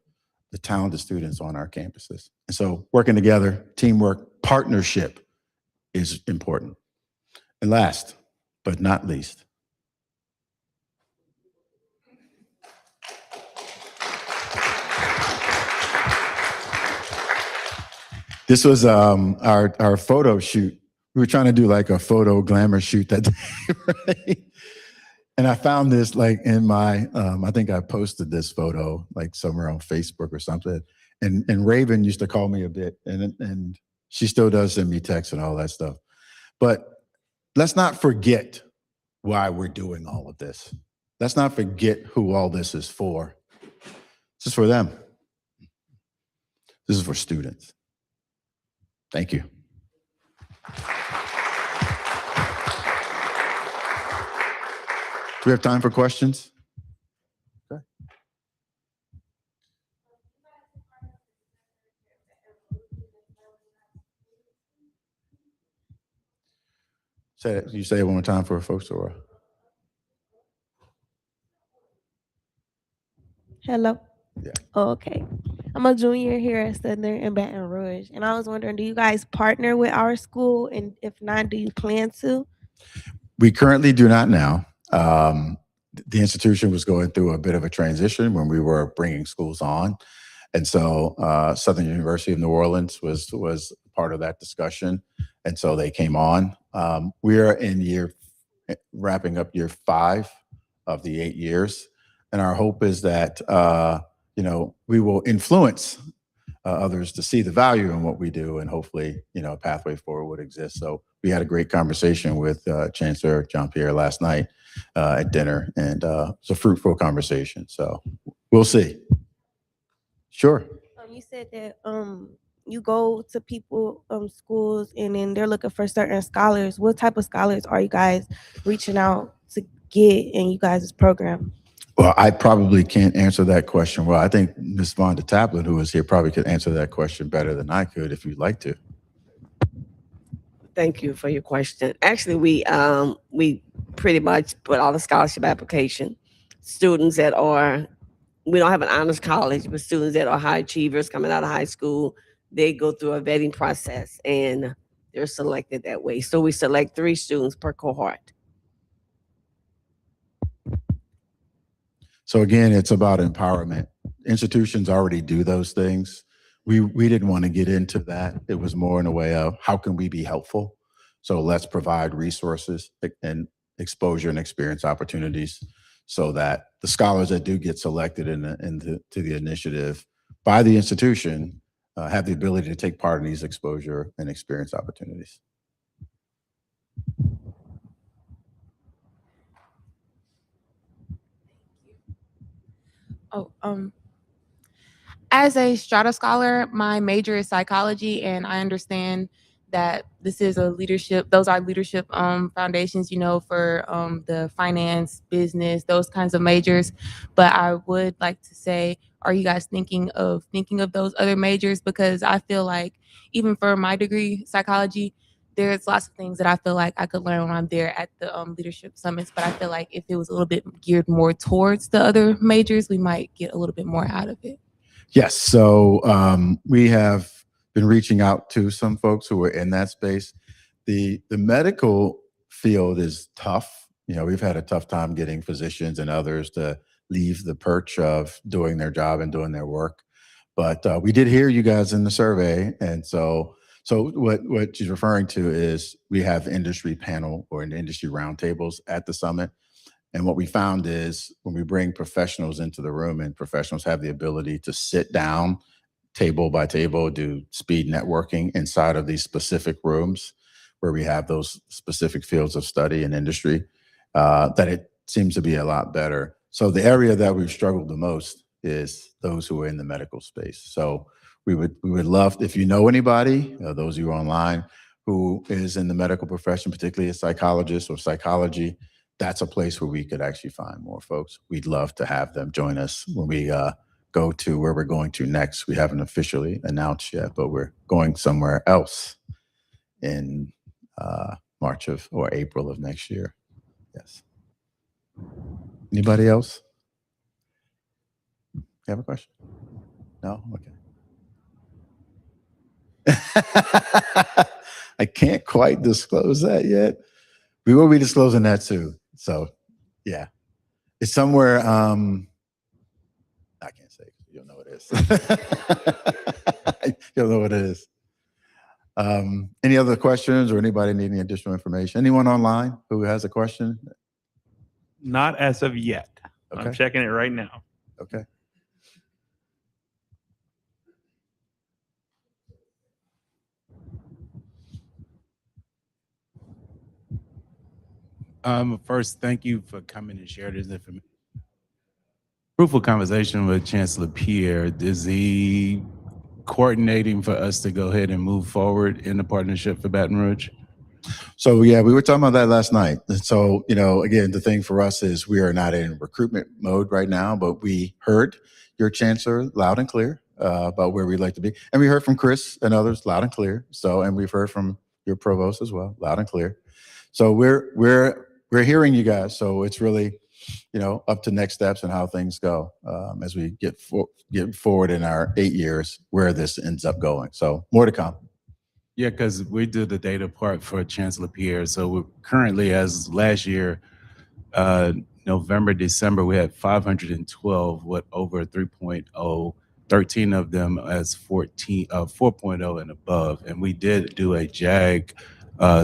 [SPEAKER 3] the talented students on our campuses. And so working together, teamwork, partnership is important. And last but not least, This was our photo shoot. We were trying to do like a photo glamour shoot that day, right? And I found this like in my, I think I posted this photo like somewhere on Facebook or something. And Raven used to call me a bit, and she still does send me texts and all that stuff. But let's not forget why we're doing all of this. Let's not forget who all this is for. This is for them. This is for students. Thank you. Do we have time for questions? Okay. You say it one more time for folks, or?
[SPEAKER 16] Hello.
[SPEAKER 3] Yeah.
[SPEAKER 16] Okay. I'm a junior here at Southern in Baton Rouge, and I was wondering, do you guys partner with our school? And if not, do you plan to?
[SPEAKER 3] We currently do not now. The institution was going through a bit of a transition when we were bringing schools on. And so Southern University of New Orleans was part of that discussion. And so they came on. We are wrapping up year 5 of the 8 years. And our hope is that, we will influence others to see the value in what we do, and hopefully, a pathway forward would exist. So we had a great conversation with Chancellor Jean-Pierre last night at dinner, and it's a fruitful conversation. So we'll see. Sure.
[SPEAKER 16] You said that you go to people schools, and then they're looking for certain scholars. What type of scholars are you guys reaching out to get in you guys' program?
[SPEAKER 3] Well, I probably can't answer that question. Well, I think Ms. Vonda Taplin, who is here, probably could answer that question better than I could if you'd like to.
[SPEAKER 17] Thank you for your question. Actually, we pretty much put all the scholarship application. Students that are, we don't have an honors college, but students that are high achievers coming out of high school, they go through a vetting process and they're selected that way. So we select 3 students per cohort.
[SPEAKER 3] So again, it's about empowerment. Institutions already do those things. We didn't want to get into that. It was more in a way of how can we be helpful? So let's provide resources and exposure and experience opportunities so that the scholars that do get selected to the initiative by the institution have the ability to take part in these exposure and experience opportunities.
[SPEAKER 18] As a Strada scholar, my major is psychology, and I understand that this is those are leadership foundations, for the finance, business, those kinds of majors. But I would like to say, are you guys thinking of those other majors? Because I feel like even for my degree, psychology, there's lots of things that I feel like I could learn when I'm there at the leadership summits. But I feel like if it was a little bit geared more towards the other majors, we might get a little bit more out of it.
[SPEAKER 3] Yes, so we have been reaching out to some folks who are in that space. The medical field is tough. We've had a tough time getting physicians and others to leave the perch of doing their job and doing their work. But we did hear you guys in the survey, and so what she's referring to is we have industry panel or industry roundtables at the summit. And what we found is when we bring professionals into the room and professionals have the ability to sit down table by table, do speed networking inside of these specific rooms where we have those specific fields of study and industry, that it seems to be a lot better. So the area that we've struggled the most is those who are in the medical space. So we would love, if you know anybody, those of you online, who is in the medical profession, particularly a psychologist or psychology, that's a place where we could actually find more folks. We'd love to have them join us when we go to where we're going to next. We haven't officially announced yet, but we're going somewhere else in March or April of next year. Yes. Anybody else? You have a question? No? Okay. I can't quite disclose that yet. We will be disclosing that soon. So, yeah, it's somewhere. I can't say. You'll know what it is. You'll know what it is. Any other questions or anybody need any additional information? Anyone online who has a question?
[SPEAKER 19] Not as of yet. I'm
[SPEAKER 3] Okay.
[SPEAKER 19] checking it right now.
[SPEAKER 3] Okay.
[SPEAKER 20] First, thank you for coming and sharing this information. Fruitful conversation with Chancellor Pierre. Is he coordinating for us to go ahead and move forward in the partnership for Baton Rouge?
[SPEAKER 3] So yeah, we were talking about that last night. And so, again, the thing for us is we are not in recruitment mode right now, but we heard your chancellor loud and clear about where we'd like to be. And we heard from Chris and others loud and clear. So, and we've heard from your provost as well, loud and clear. So we're hearing you guys. So it's really, up to next steps and how things go as we get forward in our 8 years where this ends up going. So more to come.
[SPEAKER 20] Yeah, because we do the data part for Chancellor Pierre. So we're currently, as last year, November, December, we had 512 with over 3.0, 13 of them as 4.0 and above. And we did do a JAG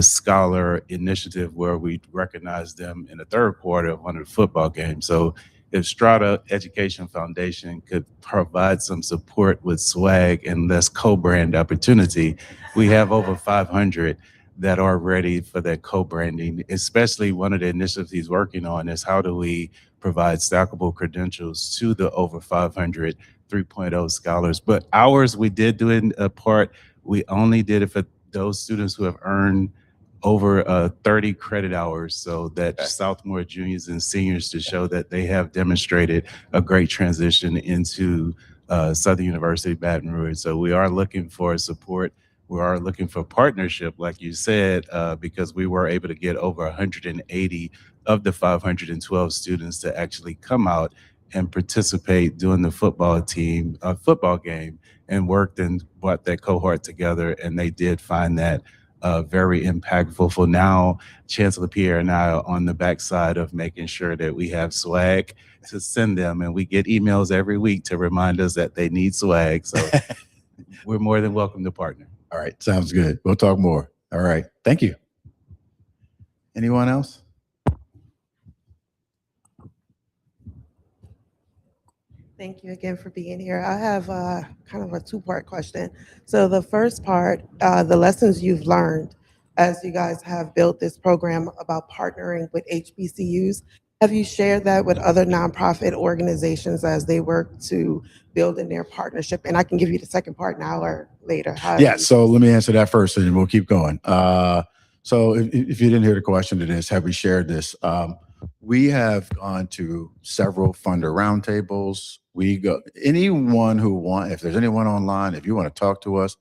[SPEAKER 20] scholar initiative where we recognized them in the third quarter of one of the football games. So if Strada Education Foundation could provide some support with swag and less co-brand opportunity, we have over 500 that are ready for that co-branding. Especially one of the initiatives he's working on is how do we provide stackable credentials to the over 500 3.0 scholars. But ours, we did do it in a part, we only did it for those students who have earned over 30 credit hours, so that sophomore, juniors, and seniors to show that they have demonstrated a great transition into Southern University Baton Rouge. So we are looking for support. We are looking for partnership, like you said, because we were able to get over 180 of the 512 students to actually come out and participate during the football game, and worked and brought that cohort together. And they did find that very impactful. For now, Chancellor Pierre and I are on the backside of making sure that we have swag to send them. And we get emails every week to remind us that they need swag. So we're more than welcome to partner.
[SPEAKER 3] All right. Sounds good. We'll talk more. All right. Thank you. Anyone else?
[SPEAKER 21] Thank you again for being here. I have kind of a two-part question. So the first part, the lessons you've learned as you guys have built this program about partnering with HBCUs, have you shared that with other nonprofit organizations as they work to build in their partnership? And I can give you the second part now or later.
[SPEAKER 3] Yeah, so let me answer that first and then we'll keep going. So if you didn't hear the question to this, have we shared this? We have gone to several funder roundtables. Anyone who if there's anyone online, if you want to talk to us,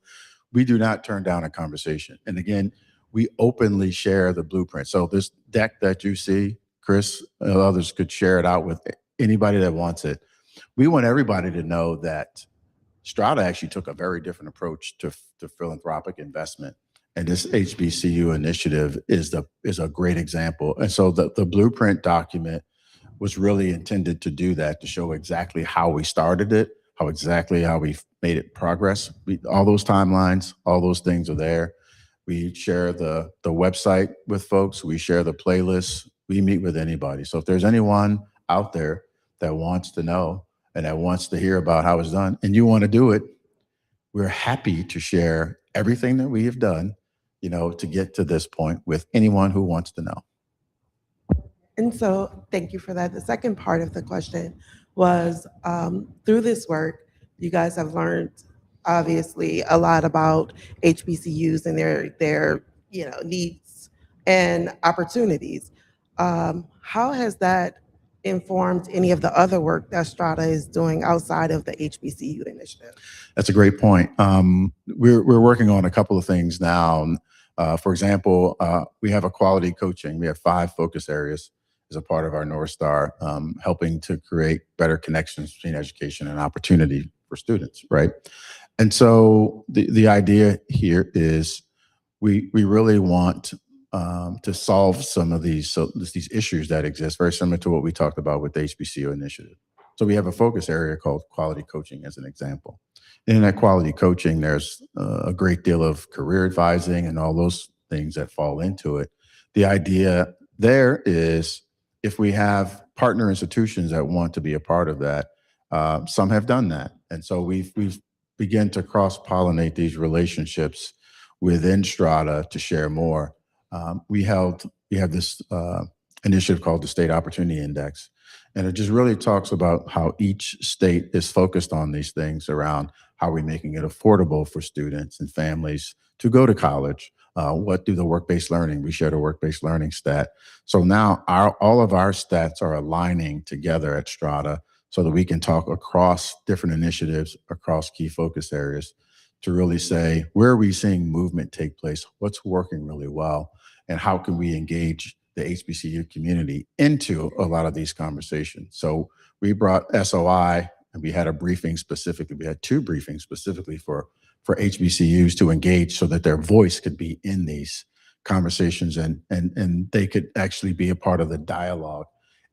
[SPEAKER 3] we do not turn down a conversation. And again, we openly share the blueprint. So this deck that you see, Chris and others could share it out with anybody that wants it. We want everybody to know that Strada actually took a very different approach to philanthropic investment. And this HBCU initiative is a great example. And so the blueprint document was really intended to do that, to show exactly how we started it, how we made it progress. All those timelines, all those things are there. We share the website with folks. We share the playlists. We meet with anybody. So if there's anyone out there that wants to know and that wants to hear about how it's done and you want to do it, we're happy to share everything that we have done, to get to this point with anyone who wants to know.
[SPEAKER 21] And so thank you for that. The second part of the question was, through this work, you guys have learned obviously a lot about HBCUs and their needs and opportunities. How has that informed any of the other work that Strada is doing outside of the HBCU initiative?
[SPEAKER 3] That's a great point. We're working on a couple of things now. For example, we have a quality coaching. We have 5 focus areas as a part of our North Star, helping to create better connections between education and opportunity for students, right? And so the idea here is we really want to solve some of these issues that exist, very similar to what we talked about with the HBCU initiative. So we have a focus area called quality coaching as an example. And in that quality coaching, there's a great deal of career advising and all those things that fall into it. The idea there is if we have partner institutions that want to be a part of that, some have done that. And so we've begun to cross-pollinate these relationships within Strada to share more. We have this initiative called the State Opportunity Index, and it just really talks about how each state is focused on these things around how we're making it affordable for students and families to go to college. What do the work-based learning? We shared a work-based learning stat. So now all of our stats are aligning together at Strada so that we can talk across different initiatives, across key focus areas to really say, where are we seeing movement take place? What's working really well? And how can we engage the HBCU community into a lot of these conversations? So we brought SOI and we had a briefing specifically. We had 2 briefings specifically for HBCUs to engage so that their voice could be in these conversations and they could actually be a part of the dialogue.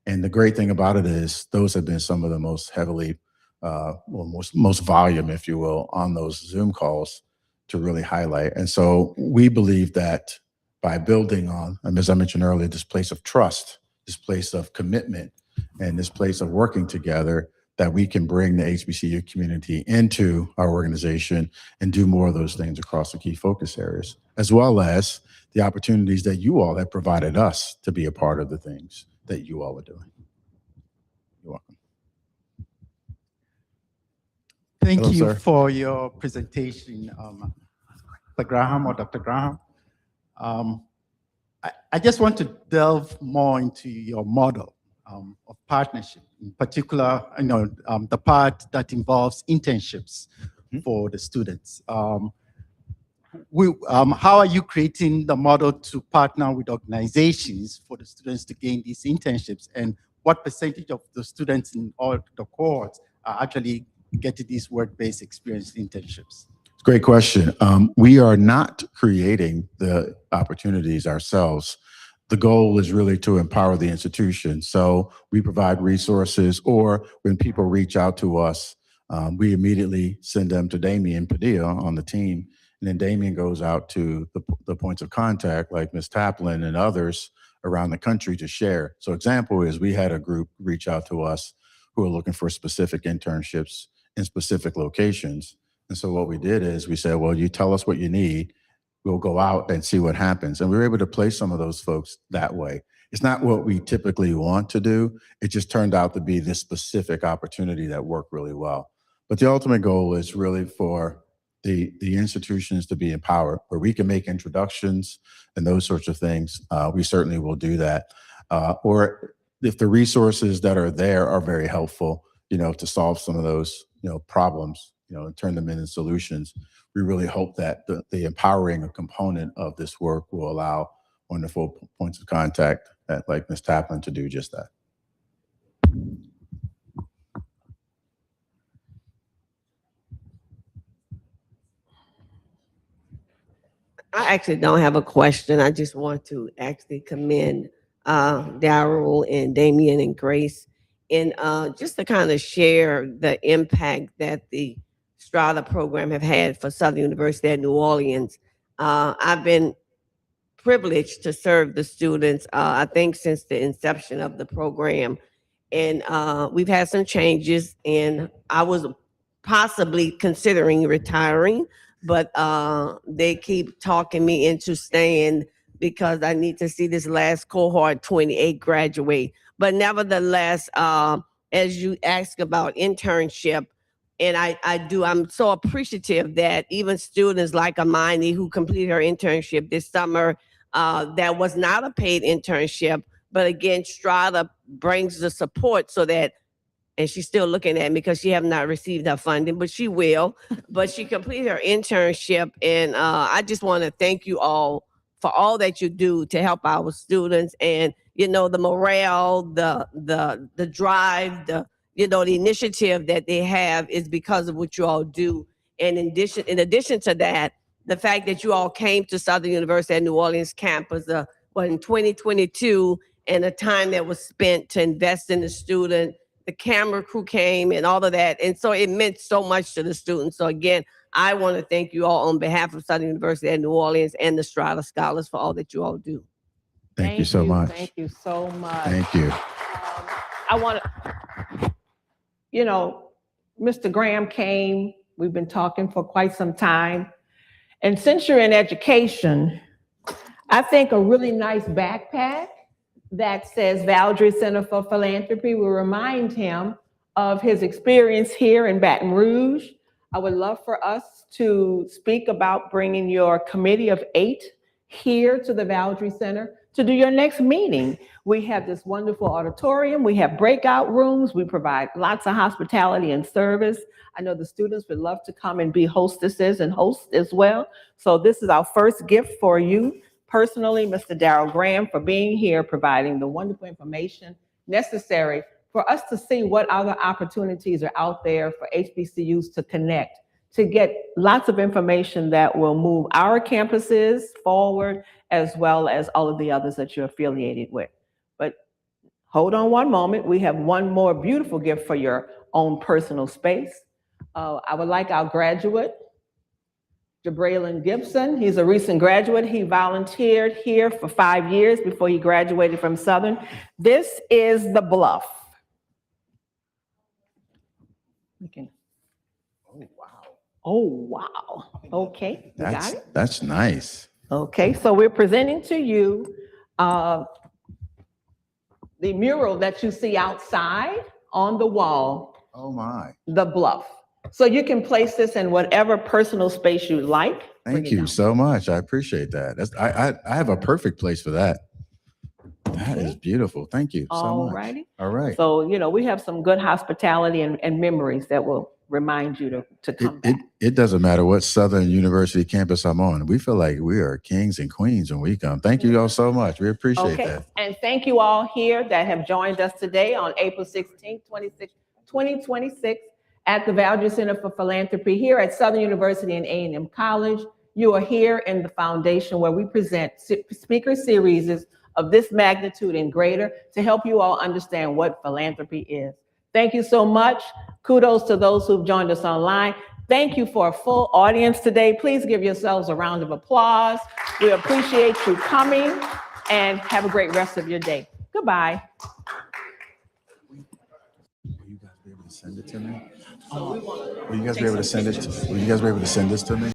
[SPEAKER 3] And the great thing about it is those have been some of the most heavily, most volume, if you will, on those Zoom calls to really highlight. And so we believe that by building on, as I mentioned earlier, this place of trust, this place of commitment, and this place of working together, that we can bring the HBCU community into our organization and do more of those things across the key focus areas, as well as the opportunities that you all have provided us to be a part of the things that you all are doing. You're welcome.
[SPEAKER 2] Thank
[SPEAKER 3] Hello,
[SPEAKER 2] you
[SPEAKER 3] sir.
[SPEAKER 2] for your presentation, Dr. Graham or Dr. Graham. I just want to delve more into your model of partnership, in particular, the part that involves internships for the students. How are you creating the model to partner with organizations for the students to gain these internships, and what percentage of the students in all the cohorts are actually getting these work-based experience internships?
[SPEAKER 3] Great question. We are not creating the opportunities ourselves. The goal is really to empower the institution. So we provide resources, or when people reach out to us, we immediately send them to Damien Padilla on the team. And then Damien goes out to the points of contact like Ms. Taplin and others around the country to share. So example is we had a group reach out to us who are looking for specific internships in specific locations. And so what we did is we said, well, you tell us what you need, we'll go out and see what happens. And we were able to place some of those folks that way. It's not what we typically want to do. It just turned out to be this specific opportunity that worked really well. But the ultimate goal is really for the institutions to be empowered, where we can make introductions and those sorts of things. We certainly will do that. Or if the resources that are there are very helpful, to solve some of those, problems, and turn them into solutions. We really hope that the empowering component of this work will allow wonderful points of contact like Ms. Taplin to do just that.
[SPEAKER 17] I actually don't have a question. I just want to actually commend Daryl and Damien and Grace, and just to kind of share the impact that the Strada program have had for Southern University at New Orleans. I've been privileged to serve the students, I think since the inception of the program. And we've had some changes, and I was possibly considering retiring, but they keep talking me into staying because I need to see this last cohort 28 graduate. But nevertheless, as you ask about internship, and I'm so appreciative that even students like Amani, who completed her internship this summer, that was not a paid internship, but again, Strada brings the support so that, and she's still looking at me because she have not received her funding, but she will. But she completed her internship, and I just want to thank you all for all that you do to help our students, and the morale, the drive, the initiative that they have is because of what you all do. And in addition to that, the fact that you all came to Southern University at New Orleans campus in 2022, and a time that was spent to invest in the student, the camera crew came and all of that. And so it meant so much to the students. So again, I want to thank you all on behalf of Southern University at New Orleans and the Strada Scholars for all that you all do.
[SPEAKER 3] Thank you so much.
[SPEAKER 1] Thank you so much.
[SPEAKER 3] Thank you.
[SPEAKER 1] I want to, you know, Mr. Graham came. We've been talking for quite some time. And since you're in education, I think a really nice backpack that says Valdry Center for Philanthropy will remind him of his experience here in Baton Rouge. I would love for us to speak about bringing your committee of 8 here to the Valdry Center to do your next meeting. We have this wonderful auditorium. We have breakout rooms. We provide lots of hospitality and service. I know the students would love to come and be hostesses and hosts as well. So this is our first gift for you. Personally, Mr. Daryl Graham, for being here, providing the wonderful information necessary for us to see what other opportunities are out there for HBCUs to connect, to get lots of information that will move our campuses forward, as well as all of the others that you're affiliated with. But hold on one moment. We have one more beautiful gift for your own personal space. I would like our graduate, Braylon Gibson. He's a recent graduate. He volunteered here for 5 years before he graduated from Southern. This is the Bluff. Okay. Oh, wow. Okay, you got it?
[SPEAKER 3] That's nice.
[SPEAKER 1] Okay, so we're presenting to you the mural that you see outside on the wall.
[SPEAKER 3] Oh my.
[SPEAKER 1] The Bluff. So you can place this in whatever personal space you like.
[SPEAKER 3] Thank you so much. I appreciate that. I have a perfect place for that. That is beautiful. Thank you so much.
[SPEAKER 1] Alrighty.
[SPEAKER 3] All right.
[SPEAKER 1] So, you know, we have some good hospitality and memories that will remind you to come back.
[SPEAKER 3] It doesn't matter what Southern University campus I'm on. We feel like we are kings and queens when we come. Thank you all so much. We appreciate that.
[SPEAKER 1] And thank you all here that have joined us today on April 16th, 2026 at the Valdry Center for Philanthropy here at Southern University and A&M College. You are here in the foundation where we present speaker series of this magnitude and greater to help you all understand what philanthropy is. Thank you so much. Kudos to those who've joined us online. Thank you for a full audience today. Please give yourselves a round of applause. We appreciate you coming and have a great rest of your day. Goodbye.
[SPEAKER 3] Will you guys be able to send it to me? Will you guys be able to send it? Will you guys be able to send this to me?